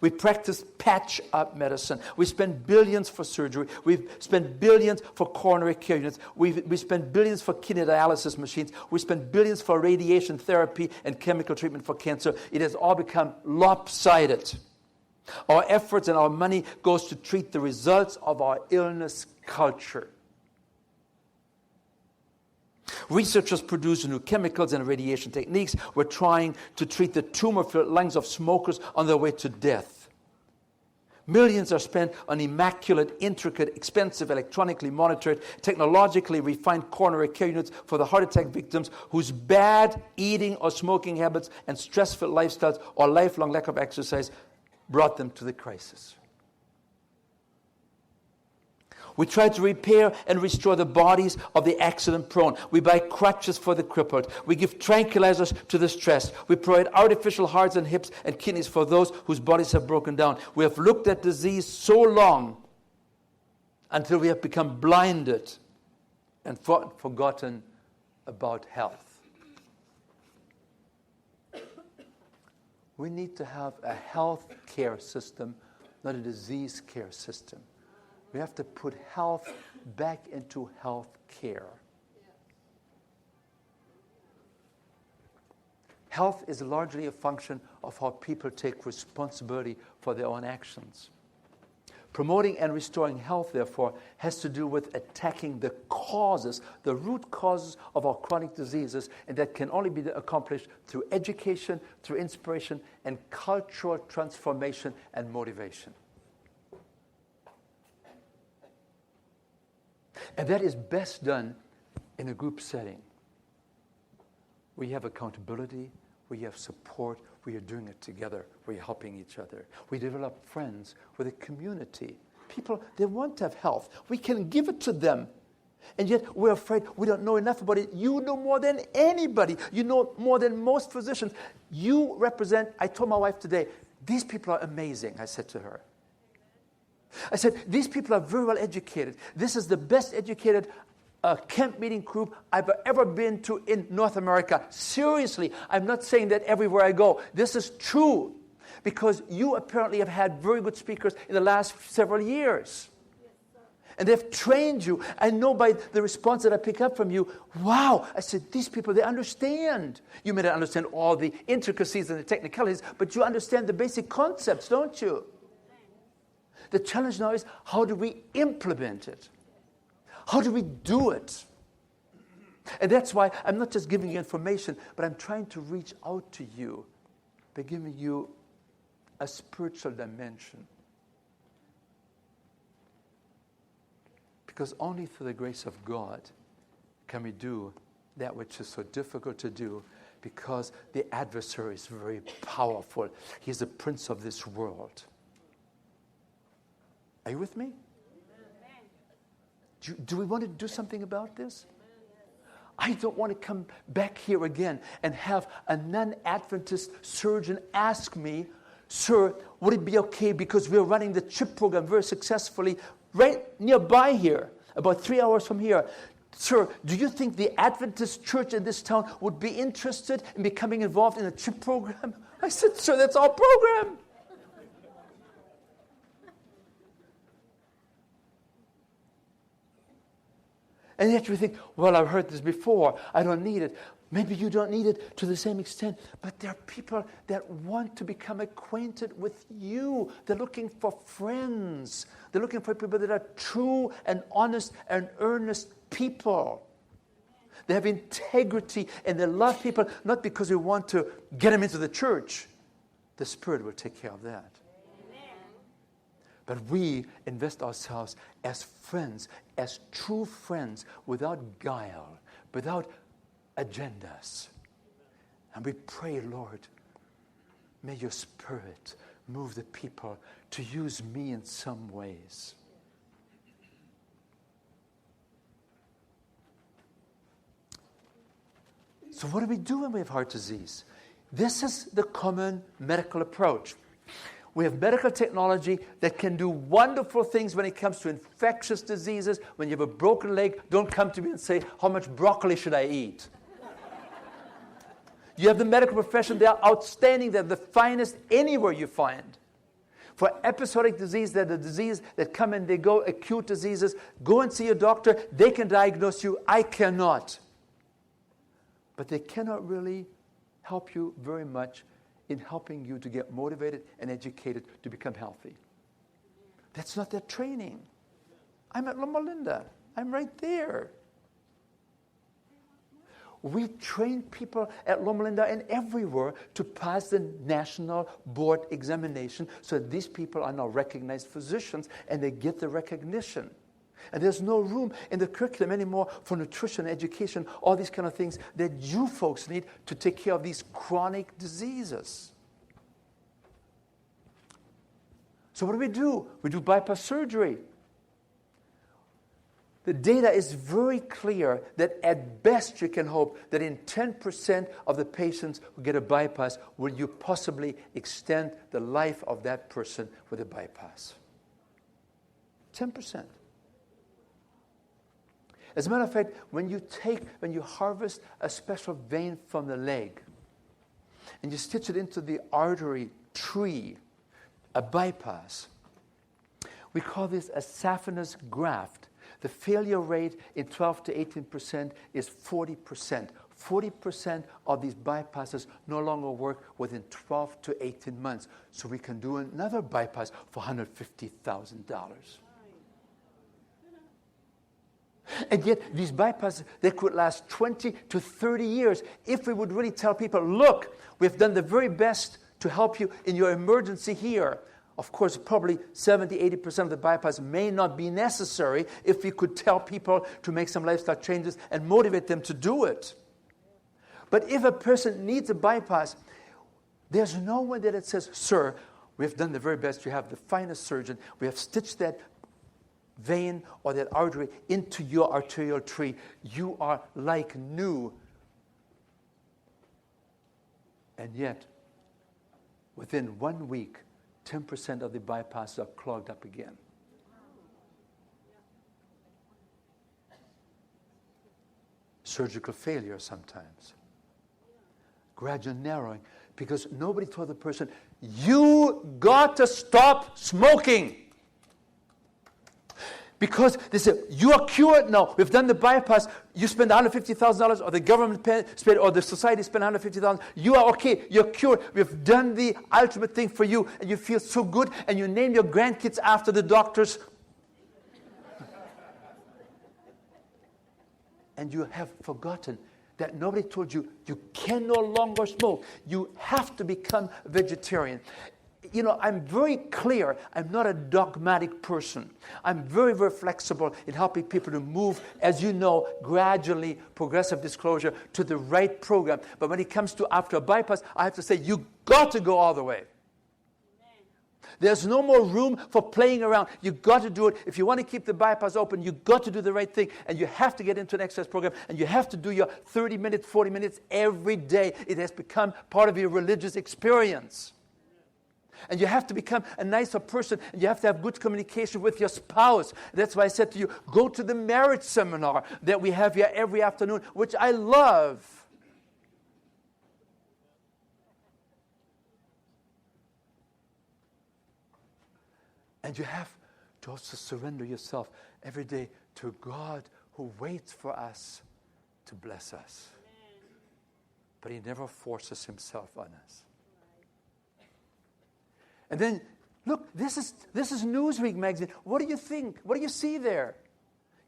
We practice patch-up medicine. We spend billions for surgery. We've spent billions for coronary care units. We spend billions for kidney dialysis machines. We spend billions for radiation therapy and chemical treatment for cancer. It has all become lopsided. Our efforts and our money goes to treat the results of our illness culture. Researchers produce new chemicals and radiation techniques. We're trying to treat the tumor-filled lungs of smokers on their way to death. Millions are spent on immaculate, intricate, expensive, electronically monitored, technologically refined coronary care units for the heart attack victims whose bad eating or smoking habits and stressful lifestyles or lifelong lack of exercise brought them to the crisis. We try to repair and restore the bodies of the accident-prone. We buy crutches for the crippled. We give tranquilizers to the stressed. We provide artificial hearts and hips and kidneys for those whose bodies have broken down. We have looked at disease so long until we have become blinded and forgotten about health. We need to have a health care system, not a disease care system. We have to put health back into health care. Health is largely a function of how people take responsibility for their own actions. Promoting and restoring health, therefore, has to do with attacking the causes, the root causes of our chronic diseases, and that can only be accomplished through education, through inspiration, and cultural transformation and motivation. And that is best done in a group setting. We have accountability, we have support, we are doing it together, we are helping each other. We develop friends with a community. People, they want to have health. We can give it to them. And yet we're afraid we don't know enough about it. You know more than anybody. You know more than most physicians. You represent, I told my wife today, these people are amazing, I said to her. I said, these people are very well educated. This is the best educated camp meeting group I've ever been to in North America. Seriously, I'm not saying that everywhere I go. This is true because you apparently have had very good speakers in the last several years. And they've trained you. I know by the response that I pick up from you, wow, I said, these people, they understand. You may not understand all the intricacies and the technicalities, but you understand the basic concepts, don't you? The challenge now is, how do we implement it? How do we do it? And that's why I'm not just giving you information, but I'm trying to reach out to you by giving you a spiritual dimension. Because only through the grace of God can we do that which is so difficult to do, because the adversary is very powerful. He's the prince of this world. Are you with me? Do we want to do something about this? I don't want to come back here again and have a non-Adventist surgeon ask me, sir, would it be okay because we're running the CHIP program very successfully right nearby here, about 3 hours from here. Sir, do you think the Adventist church in this town would be interested in becoming involved in a CHIP program? I said, sir, that's our program. And yet you think, well, I've heard this before. I don't need it. Maybe you don't need it to the same extent. But there are people that want to become acquainted with you. They're looking for friends. They're looking for people that are true and honest and earnest people. They have integrity and they love people, not because we want to get them into the church. The Spirit will take care of that. But we invest ourselves as friends, as true friends, without guile, without agendas. And we pray, Lord, may your Spirit move the people to use me in some ways. So what do we do when we have heart disease? This is the common medical approach. We have medical technology that can do wonderful things when it comes to infectious diseases. When you have a broken leg, don't come to me and say, how much broccoli should I eat? You have the medical profession. They are outstanding. They're the finest anywhere you find. For episodic disease, they're the disease that come and they go, acute diseases. Go and see a doctor. They can diagnose you. I cannot. But they cannot really help you very much in helping you to get motivated and educated to become healthy. That's not their training. I'm at Loma Linda. I'm right there. We train people at Loma Linda and everywhere to pass the national board examination so that these people are now recognized physicians and they get the recognition. And there's no room in the curriculum anymore for nutrition, education, all these kind of things that you folks need to take care of these chronic diseases. So what do? We do bypass surgery. The data is very clear that at best you can hope that in 10% of the patients who get a bypass will you possibly extend the life of that person with a bypass. 10%. As a matter of fact, when you harvest a special vein from the leg and you stitch it into the artery tree, a bypass, we call this a saphenous graft. The failure rate in 12 to 18% is 40%. 40% of these bypasses no longer work within 12 to 18 months. So we can do another bypass for $150,000. And yet, these bypasses, they could last 20 to 30 years if we would really tell people, look, we've done the very best to help you in your emergency here. Of course, probably 70, 80% of the bypass may not be necessary if we could tell people to make some lifestyle changes and motivate them to do it. But if a person needs a bypass, there's no one that says, sir, we've done the very best. You have the finest surgeon. We have stitched that vein or that artery into your arterial tree. You are like new. And yet, within 1 week, 10% of the bypasses are clogged up again. Surgical failure sometimes. Gradual narrowing. Because nobody told the person, you got to stop smoking. Because they said, you are cured now. We've done the bypass. You spend $150,000, or the government spent, or the society spent $150,000. You are okay. You're cured. We've done the ultimate thing for you, and you feel so good, and you name your grandkids after the doctors. And you have forgotten that nobody told you, you can no longer smoke. You have to become a vegetarian. You know, I'm very clear. I'm not a dogmatic person. I'm very, very flexible in helping people to move, as you know, gradually, progressive disclosure, to the right program. But when it comes to after a bypass, I have to say, you got to go all the way. There's no more room for playing around. You've got to do it. If you want to keep the bypass open, you've got to do the right thing. And you have to get into an exercise program. And you have to do your 30 minutes, 40 minutes every day. It has become part of your religious experience. And you have to become a nicer person. And you have to have good communication with your spouse. That's why I said to you, go to the marriage seminar that we have here every afternoon, which I love. And you have to also surrender yourself every day to God who waits for us to bless us. But He never forces Himself on us. And then, look, this is Newsweek magazine. What do you think? What do you see there?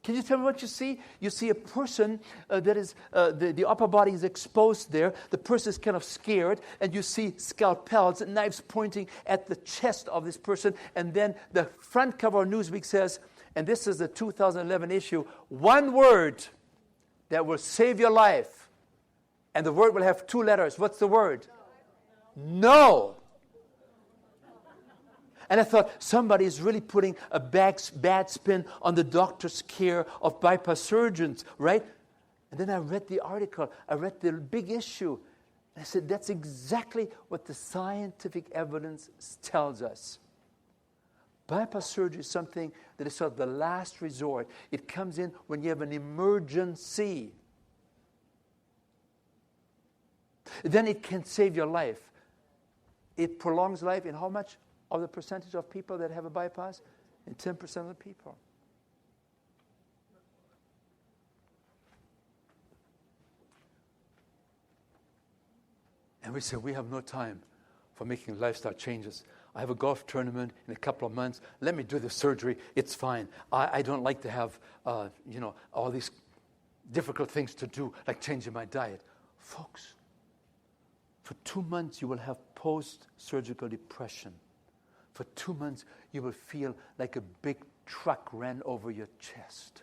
Can you tell me what you see? You see a person that is, the upper body is exposed there. The person is kind of scared. And you see scalpels and knives pointing at the chest of this person. And then the front cover of Newsweek says, and this is the 2011 issue, one word that will save your life. And the word will have 2 letters. What's the word? No. And I thought, somebody is really putting a bad spin on the doctor's care of bypass surgeons, right? And then I read the article. I read the big issue. And I said, that's exactly what the scientific evidence tells us. Bypass surgery is something that is sort of the last resort. It comes in when you have an emergency. Then it can save your life. It prolongs life in how much? Of the percentage of people that have a bypass? In 10% of the people. And we say, we have no time for making lifestyle changes. I have a golf tournament in a couple of months. Let me do the surgery. It's fine. I don't like to have, all these difficult things to do, like changing my diet. Folks, for 2 months you will have post-surgical depression. For 2 months, you will feel like a big truck ran over your chest.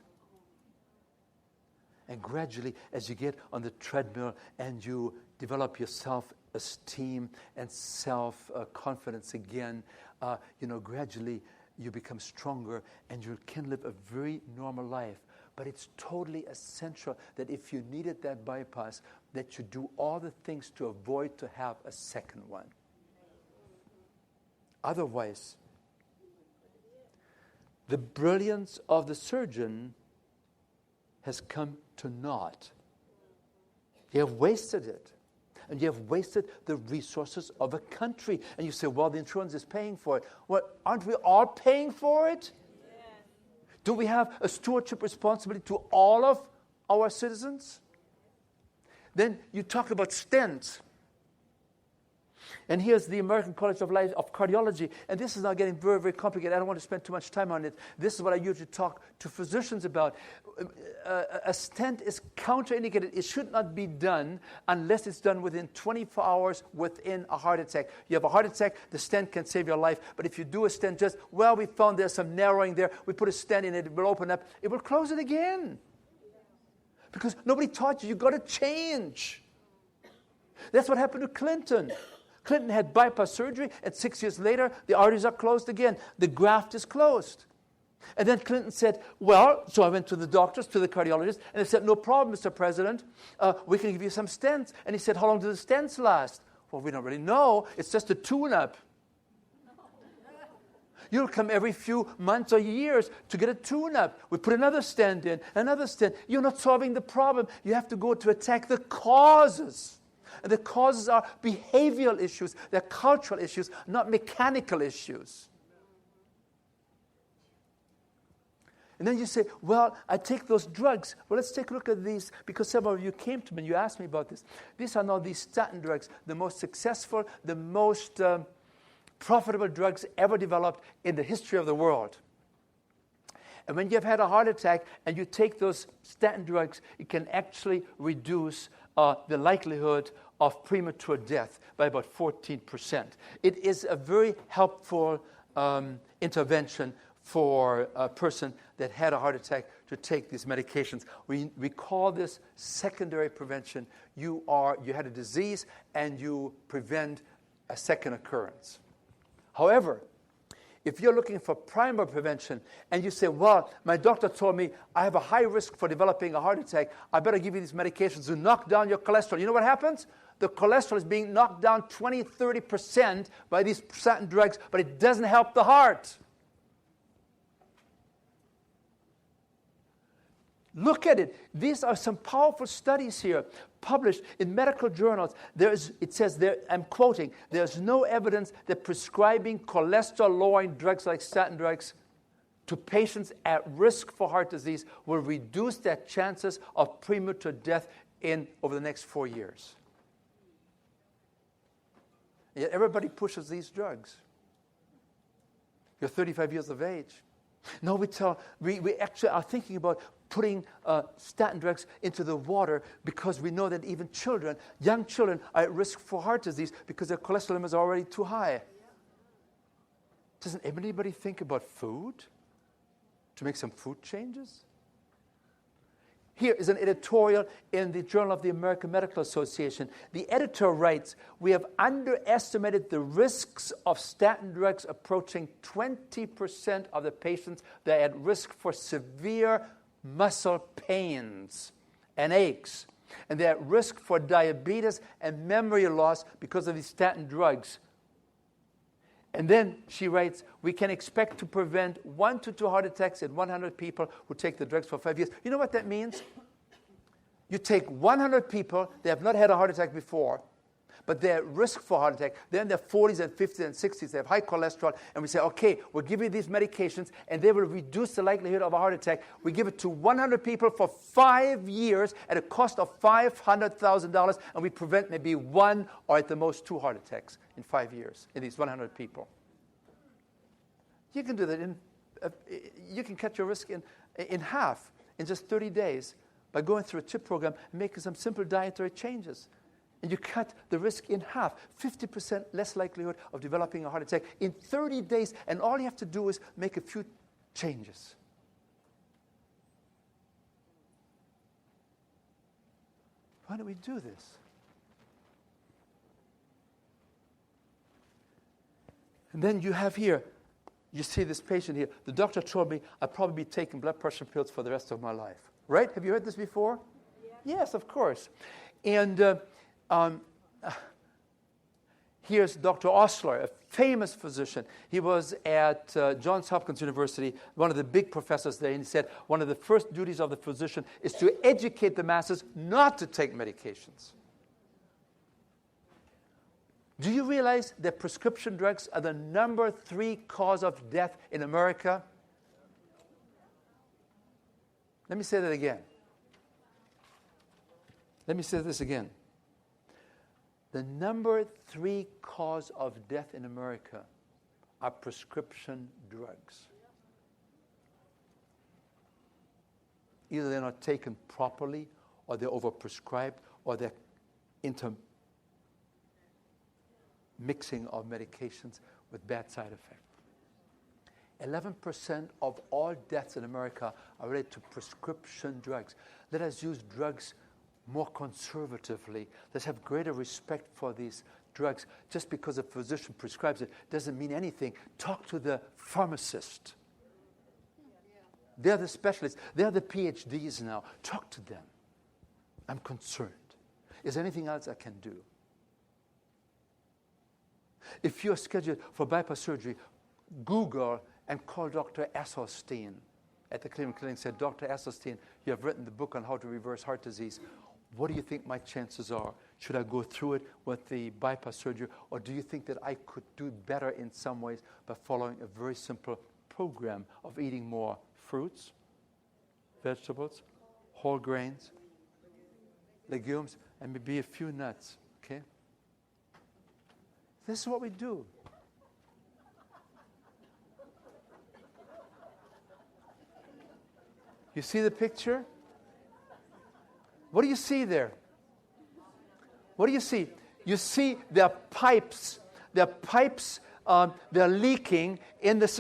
And gradually, as you get on the treadmill and you develop your self-esteem and self-confidence again, gradually you become stronger and you can live a very normal life. But it's totally essential that if you needed that bypass, that you do all the things to avoid to have a second one. Otherwise, the brilliance of the surgeon has come to naught. You have wasted it. And you have wasted the resources of a country. And you say, well, the insurance is paying for it. Well, aren't we all paying for it? Yeah. Do we have a stewardship responsibility to all of our citizens? Then you talk about stents. And here's the American College of Cardiology. And this is now getting very, very complicated. I don't want to spend too much time on it. This is what I usually talk to physicians about. A stent is counterindicated. It should not be done unless it's done within 24 hours within a heart attack. You have a heart attack, the stent can save your life. But if you do a stent we found there's some narrowing there. We put a stent in it will open up. It will close it again. Because nobody taught you. You've got to change. That's what happened to Clinton. Clinton had bypass surgery, and 6 years later, the arteries are closed again. The graft is closed. And then Clinton said, so I went to the doctors, to the cardiologist, and they said, no problem, Mr. President. We can give you some stents. And he said, how long do the stents last? Well, we don't really know. It's just a tune-up. You'll come every few months or years to get a tune-up. We put another stent in, another stent. You're not solving the problem. You have to go to attack the causes. And the causes are behavioral issues. They're cultural issues, not mechanical issues. And then you say, I take those drugs. Well, let's take a look at these, because some of you came to me and you asked me about this. These are now these statin drugs, the most successful, the most profitable drugs ever developed in the history of the world. And when you've had a heart attack and you take those statin drugs, it can actually reduce the likelihood of premature death by about 14%. It is a very helpful intervention for a person that had a heart attack to take these medications. We call this secondary prevention. You had a disease and you prevent a second occurrence. However, if you're looking for primary prevention and you say, my doctor told me I have a high risk for developing a heart attack, I better give you these medications to knock down your cholesterol. You know what happens? The cholesterol is being knocked down 20, 30% by these statin drugs, but it doesn't help the heart. Look at it. These are some powerful studies here published in medical journals. It says there, I'm quoting, there's no evidence that prescribing cholesterol-lowering drugs like statin drugs to patients at risk for heart disease will reduce their chances of premature death over the next 4 years. Yet everybody pushes these drugs. You're 35 years of age. No, we actually are thinking about putting statin drugs into the water because we know that even young children are at risk for heart disease because their cholesterol levels are already too high. Doesn't anybody think about food? To make some food changes? Here is an editorial in the Journal of the American Medical Association. The editor writes, we have underestimated the risks of statin drugs approaching 20% of the patients that are at risk for severe muscle pains and aches. And they're at risk for diabetes and memory loss because of these statin drugs. And then she writes, we can expect to prevent 1 to 2 heart attacks in 100 people who take the drugs for 5 years. You know what that means? You take 100 people, they have not had a heart attack before, but they're at risk for heart attack. They're in their 40s and 50s and 60s. They have high cholesterol. And we say, okay, we'll give you these medications, and they will reduce the likelihood of a heart attack. We give it to 100 people for 5 years at a cost of $500,000, and we prevent maybe 1 or at the most 2 heart attacks in 5 years in these 100 people. You can do that. You can cut your risk in half in just 30 days by going through a CHIP program and making some simple dietary changes. And you cut the risk in half, 50% less likelihood of developing a heart attack in 30 days. And all you have to do is make a few changes. Why do we do this? And then you have here, you see this patient here. The doctor told me I'll probably be taking blood pressure pills for the rest of my life. Right? Have you heard this before? Yeah. Yes, of course. And here's Dr. Osler, a famous physician. He was at Johns Hopkins University, one of the big professors there, and he said one of the first duties of the physician is to educate the masses not to take medications. Do you realize that prescription drugs are the number 3 cause of death in America? Let me say that again. Let me say this again. The number 3 cause of death in America are prescription drugs. Either they're not taken properly, or they're overprescribed, or they're intermixing of medications with bad side effects. 11% of all deaths in America are related to prescription drugs. Let us use drugs more conservatively. Let's have greater respect for these drugs. Just because a physician prescribes it doesn't mean anything. Talk to the pharmacist. They're the specialists. They're the PhDs now. Talk to them. I'm concerned. Is there anything else I can do? If you're scheduled for bypass surgery, Google and call Dr. Esselstyn at the Cleveland Clinic. Said, Dr. Esselstyn, you have written the book on how to reverse heart disease. What do you think my chances are? Should I go through it with the bypass surgery, or do you think that I could do better in some ways by following a very simple program of eating more fruits, vegetables, whole grains, legumes, and maybe a few nuts, okay? This is what we do. You see the picture? What do you see there? What do you see? You see there are pipes. There are pipes. They're leaking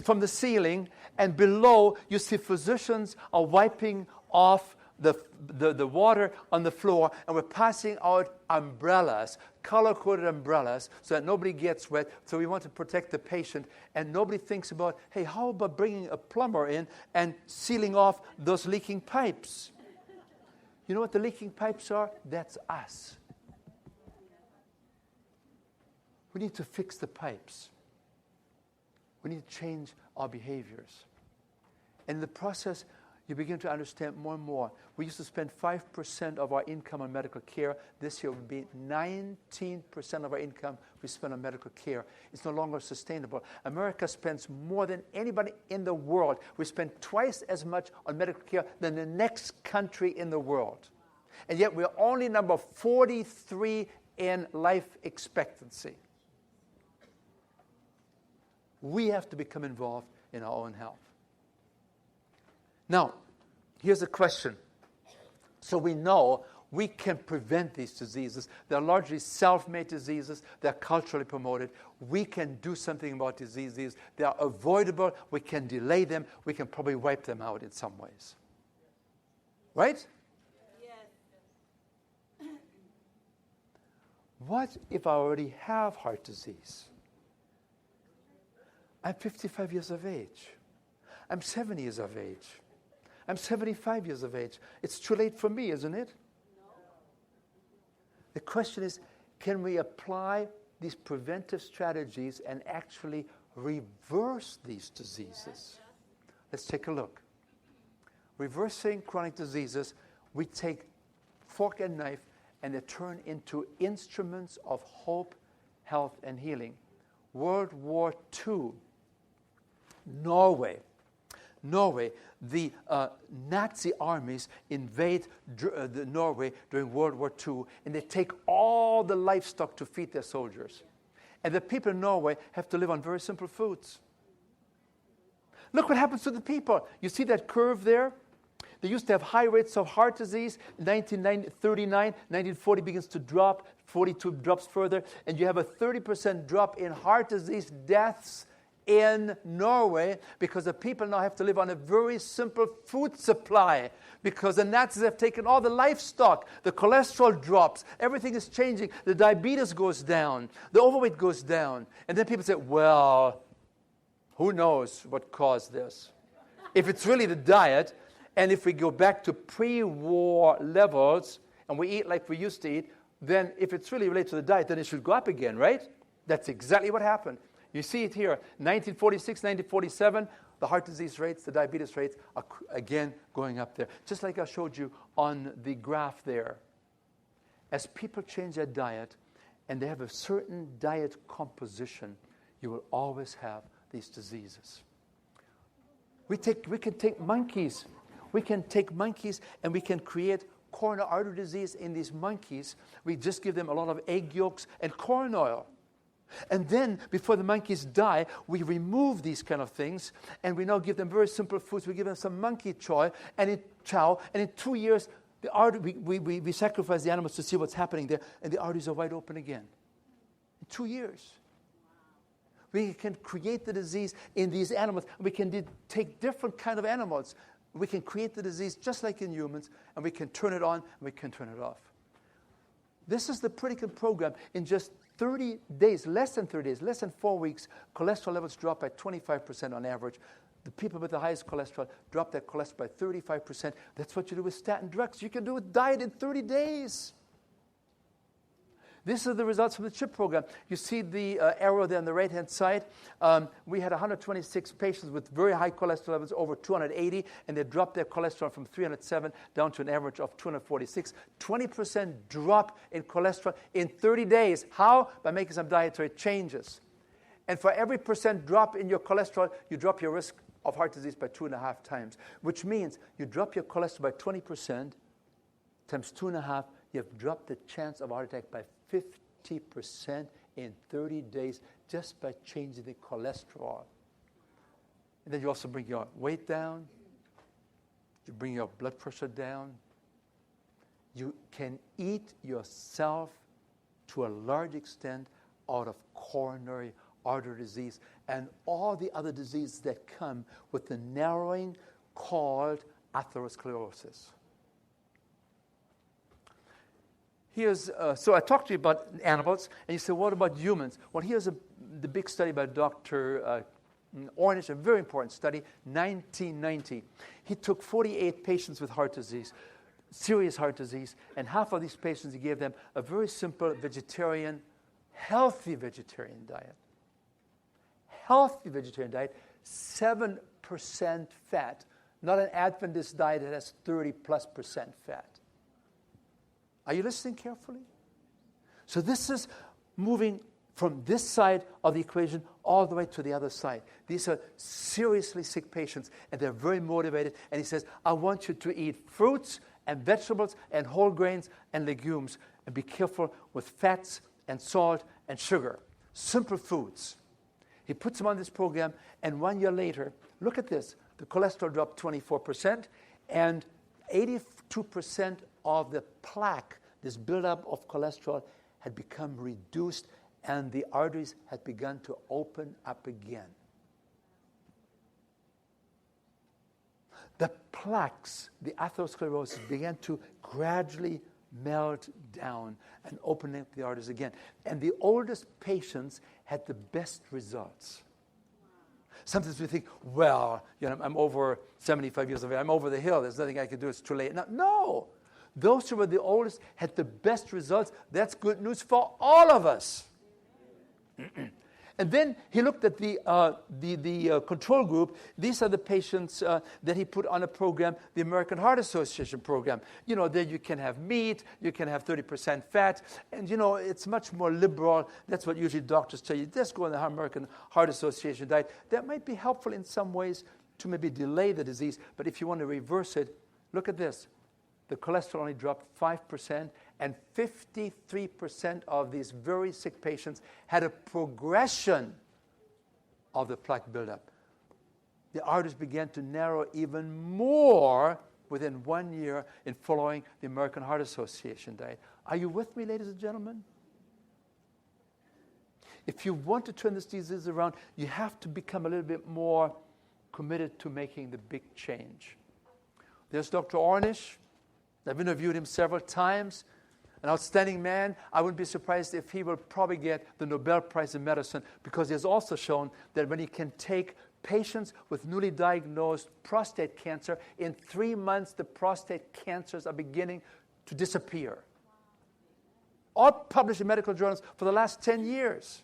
from the ceiling, and below you see physicians are wiping off the water on the floor, and we're passing out umbrellas, color-coded umbrellas, so that nobody gets wet. So we want to protect the patient, and nobody thinks about, hey, how about bringing a plumber in and sealing off those leaking pipes? You know what the leaking pipes are? That's us. We need to fix the pipes. We need to change our behaviors. And in the process, you begin to understand more and more. We used to spend 5% of our income on medical care. This year it would be 19% of our income we spend on medical care. It's no longer sustainable. America spends more than anybody in the world. We spend twice as much on medical care than the next country in the world. And yet we're only number 43 in life expectancy. We have to become involved in our own health. Now, here's a question. So we know we can prevent these diseases. They're largely self-made diseases. They're culturally promoted. We can do something about diseases. They are avoidable. We can delay them. We can probably wipe them out in some ways. Right? Yes. What if I already have heart disease? I'm 55 years of age. I'm 70 years of age. I'm 75 years of age. It's too late for me, isn't it? No. The question is, can we apply these preventive strategies and actually reverse these diseases? Let's take a look. Reversing chronic diseases, we take fork and knife and they turn into instruments of hope, health, and healing. World War II, Norway, the Nazi armies invade Norway during World War II, and they take all the livestock to feed their soldiers. And the people in Norway have to live on very simple foods. Look what happens to the people. You see that curve there? They used to have high rates of heart disease. 1939, 1940 begins to drop, 42 drops further, and you have a 30% drop in heart disease deaths in Norway because the people now have to live on a very simple food supply because the Nazis have taken all the livestock. The cholesterol drops. Everything is changing. The diabetes goes down. The overweight goes down. And then people say, well, who knows what caused this? If it's really the diet, and if we go back to pre-war levels and we eat like we used to eat, then if it's really related to the diet, then it should go up again, right? That's exactly what happened. You see it here, 1946, 1947, the heart disease rates, the diabetes rates are again going up there. Just like I showed you on the graph there. As people change their diet and they have a certain diet composition, you will always have these diseases. We can take monkeys. We can take monkeys and we can create coronary artery disease in these monkeys, we just give them a lot of egg yolks and corn oil. And then, before the monkeys die, we remove these kind of things, and we now give them very simple foods. We give them some monkey chow, and in 2 years, we sacrifice the animals to see what's happening there, and the arteries are wide open again. In 2 years. We can create the disease in these animals. We can take different kind of animals. We can create the disease just like in humans, and we can turn it on, and we can turn it off. This is the Predican program. In just 30 days, less than 30 days, less than 4 weeks, cholesterol levels drop by 25% on average. The people with the highest cholesterol drop their cholesterol by 35%. That's what you do with statin drugs. You can do with diet in 30 days. These are the results from the CHIP program. You see the arrow there on the right-hand side. We had 126 patients with very high cholesterol levels, over 280, and they dropped their cholesterol from 307 down to an average of 246. 20% drop in cholesterol in 30 days. How? By making some dietary changes. And for every % drop in your cholesterol, you drop your risk of heart disease by 2.5 times, which means you drop your cholesterol by 20% times 2.5, you have dropped the chance of heart attack by 50% in 30 days just by changing the cholesterol. And then you also bring your weight down. You bring your blood pressure down. You can eat yourself to a large extent out of coronary artery disease and all the other diseases that come with the narrowing called atherosclerosis. So I talked to you about animals, and you said, what about humans? Well, here's the big study by Dr. Ornish, a very important study, 1990. He took 48 patients with heart disease, serious heart disease, and half of these patients, he gave them a very simple vegetarian, healthy vegetarian diet. Healthy vegetarian diet, 7% fat, not an Adventist diet that has 30+% fat. Are you listening carefully? So this is moving from this side of the equation all the way to the other side. These are seriously sick patients, and they're very motivated. And he says, I want you to eat fruits and vegetables and whole grains and legumes, and be careful with fats and salt and sugar. Simple foods. He puts them on this program, and 1 year later, look at this. The cholesterol dropped 24%, and 82% of the plaque, this buildup of cholesterol, had become reduced, and the arteries had begun to open up again. The plaques, the atherosclerosis, began to gradually melt down and open up the arteries again. And the oldest patients had the best results. Sometimes we think, well, I'm over 75 years of age. I'm over the hill. There's nothing I can do. It's too late. No. Those who were the oldest had the best results. That's good news for all of us. And then he looked at the control group. These are the patients that he put on a program, the American Heart Association program. There you can have meat, you can have 30% fat, and it's much more liberal. That's what usually doctors tell you. Just go on the American Heart Association diet. That might be helpful in some ways to maybe delay the disease, but if you want to reverse it, look at this. The cholesterol only dropped 5%, and 53% of these very sick patients had a progression of the plaque buildup. The arteries began to narrow even more within 1 year in following the American Heart Association diet. Are you with me, ladies and gentlemen? If you want to turn this disease around, you have to become a little bit more committed to making the big change. There's Dr. Ornish. I've interviewed him several times. An outstanding man. I wouldn't be surprised if he will probably get the Nobel Prize in Medicine, because he has also shown that when he can take patients with newly diagnosed prostate cancer, in 3 months the prostate cancers are beginning to disappear. All published in medical journals for the last 10 years.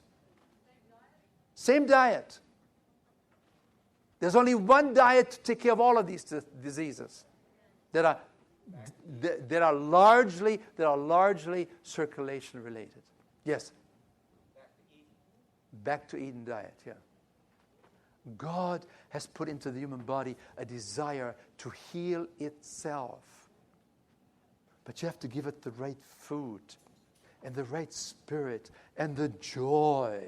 Same diet. There's only one diet to take care of all of these diseases that are largely circulation related. Yes. Back to Eden diet, yeah. God has put into the human body a desire to heal itself. But you have to give it the right food and the right spirit and the joy.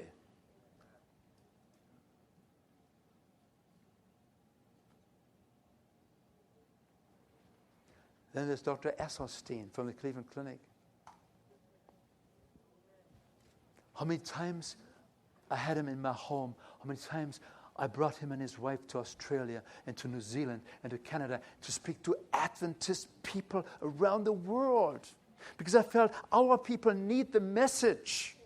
Then there's Dr. Esselstyn from the Cleveland Clinic. How many times I had him in my home? How many times I brought him and his wife to Australia and to New Zealand and to Canada to speak to Adventist people around the world. Because I felt our people need the message.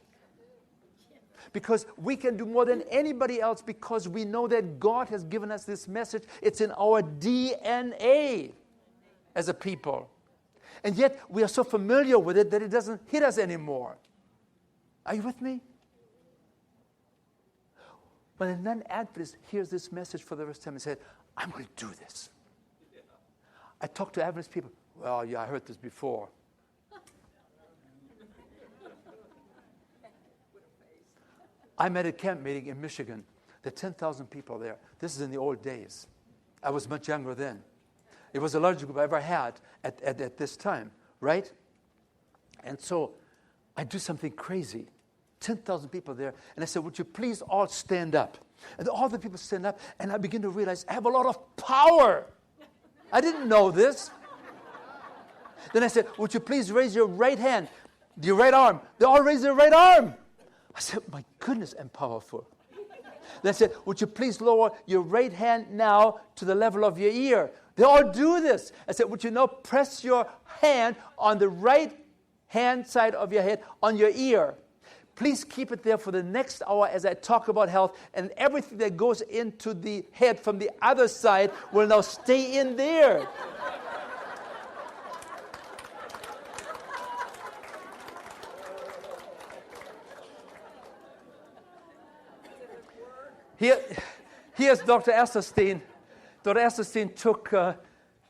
Because we can do more than anybody else because we know that God has given us this message. It's in our DNA as a people. And yet we are so familiar with it that it doesn't hit us anymore. Are you with me? When a non-Adventist hears this message for the first time and said, I'm going to do this. I talk to Adventist people. Well, yeah, I heard this before. I'm at a camp meeting in Michigan. There are 10,000 people there. This is in the old days. I was much younger then. It was the largest group I ever had at this time, right? And so I do something crazy. 10,000 people there. And I said, would you please all stand up? And all the people stand up, and I begin to realize I have a lot of power. I didn't know this. Then I said, would you please raise your right hand, your right arm? They all raised their right arm. I said, my goodness, I'm powerful. Then I said, would you please lower your right hand now to the level of your ear? They all do this. I said, would you now press your hand on the right hand side of your head on your ear? Please keep it there for the next hour as I talk about health, and everything that goes into the head from the other side will now stay in there. Here's Dr. Esselstyn. Dr. Esselstyn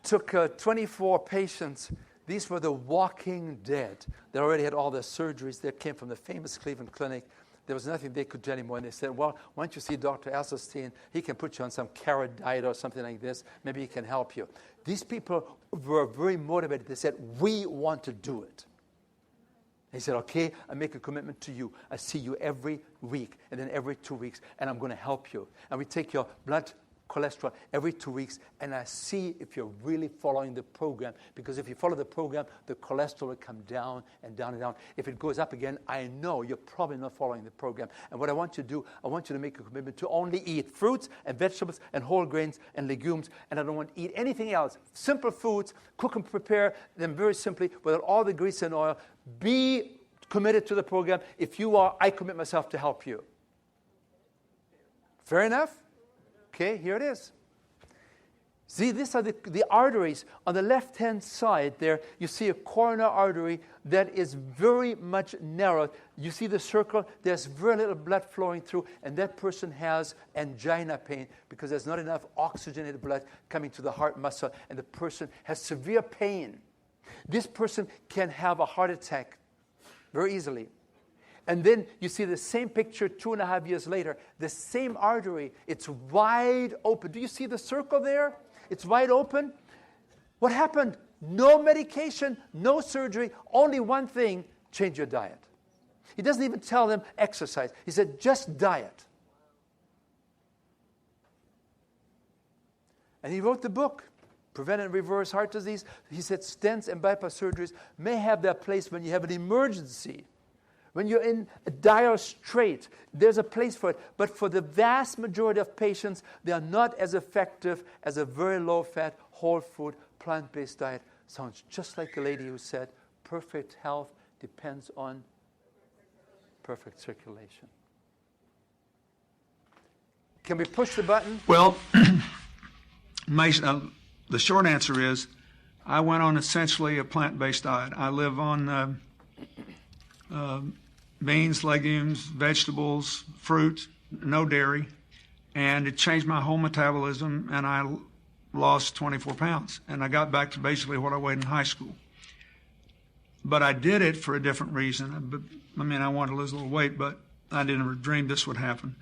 took 24 patients. These were the walking dead. They already had all their surgeries. They came from the famous Cleveland Clinic. There was nothing they could do anymore. And they said, well, why don't you see Dr. Esselstyn? He can put you on some carrot diet or something like this. Maybe he can help you. These people were very motivated. They said, we want to do it. He said, okay, I make a commitment to you. I see you every week and then every 2 weeks, and I'm going to help you. And we take your blood cholesterol every 2 weeks, and I see if you're really following the program. Because if you follow the program, the cholesterol will come down and down and down. If it goes up again, I know you're probably not following the program. And what I want you to do, I want you to make a commitment to only eat fruits and vegetables and whole grains and legumes, and I don't want to eat anything else. Simple foods, cook and prepare them very simply without all the grease and oil. Be committed to the program. If you are, I commit myself to help you. Fair enough? Okay, here it is. See, these are the arteries. On the left-hand side there, you see a coronary artery that is very much narrowed. You see the circle? There's very little blood flowing through, and that person has angina pain because there's not enough oxygenated blood coming to the heart muscle, and the person has severe pain. This person can have a heart attack very easily. And then you see the same picture 2.5 years later. The same artery, it's wide open. Do you see the circle there? It's wide open. What happened? No medication, no surgery, only one thing, change your diet. He doesn't even tell them exercise. He said, just diet. And he wrote the book, Prevent and Reverse Heart Disease. He said stents and bypass surgeries may have their place when you have an emergency. When you're in a dire strait, there's a place for it. But for the vast majority of patients, they are not as effective as a very low-fat, whole food, plant-based diet. Sounds just like the lady who said, perfect health depends on perfect circulation. Can we push the button? Well, the short answer is I went on essentially a plant-based diet. I live on beans, legumes, vegetables, fruit, no dairy, and it changed my whole metabolism, and I lost 24 pounds, and I got back to basically what I weighed in high school. But I did it for a different reason. I mean, I wanted to lose a little weight, but I didn't dream this would happen.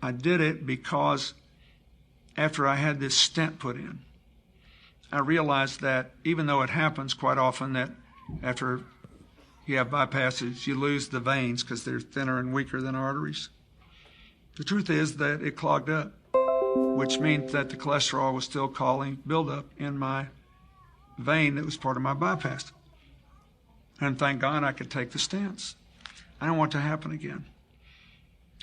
I did it because after I had this stent put in, I realized that even though it happens quite often that after you have bypasses, you lose the veins because they're thinner and weaker than arteries. The truth is that it clogged up, which means that the cholesterol was still causing buildup in my vein that was part of my bypass. And thank God I could take the stents. I don't want it to happen again.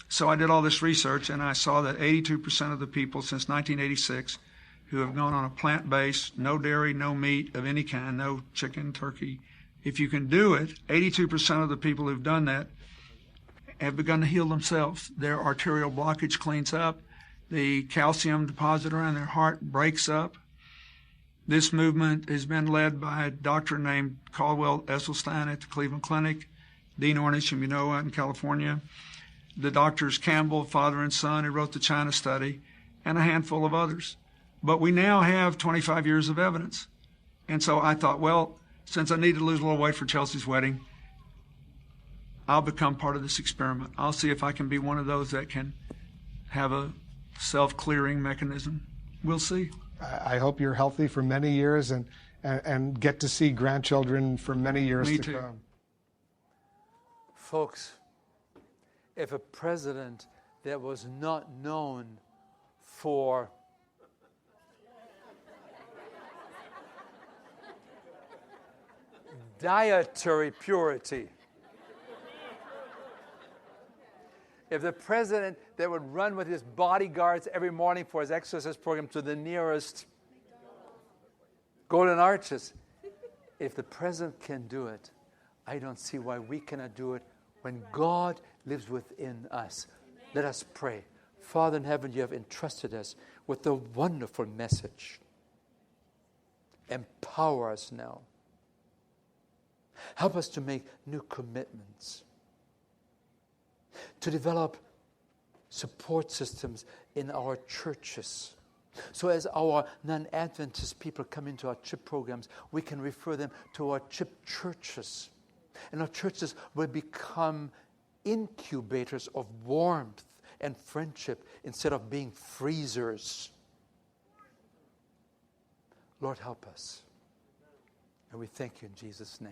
So I did all this research, and I saw that 82% of the people since 1986 who have gone on a plant-based, no dairy, no meat of any kind, no chicken, turkey, if you can do it, 82% of the people who've done that have begun to heal themselves. Their arterial blockage cleans up. The calcium deposit around their heart breaks up. This movement has been led by a doctor named Caldwell Esselstyn at the Cleveland Clinic, Dean Ornish, whom you know, out in California, the doctors Campbell, father and son, who wrote the China study, and a handful of others. But we now have 25 years of evidence. And so I thought, well, since I need to lose a little weight for Chelsea's wedding, I'll become part of this experiment. I'll see if I can be one of those that can have a self-clearing mechanism. We'll see. I hope you're healthy for many years and get to see grandchildren for many years Me to too. come. Folks, if a president that was not known for dietary purity, if the president that would run with his bodyguards every morning for his exercise program to the nearest Golden Arches, if the president can do it, I don't see why we cannot do it when God lives within us. Let us pray. Father in heaven, you have entrusted us with a wonderful message. Empower us now. Help us to make new commitments, to develop support systems in our churches. So as our non-Adventist people come into our CHIP programs, we can refer them to our CHIP churches. And our churches will become incubators of warmth and friendship instead of being freezers. Lord, help us. And we thank you in Jesus' name.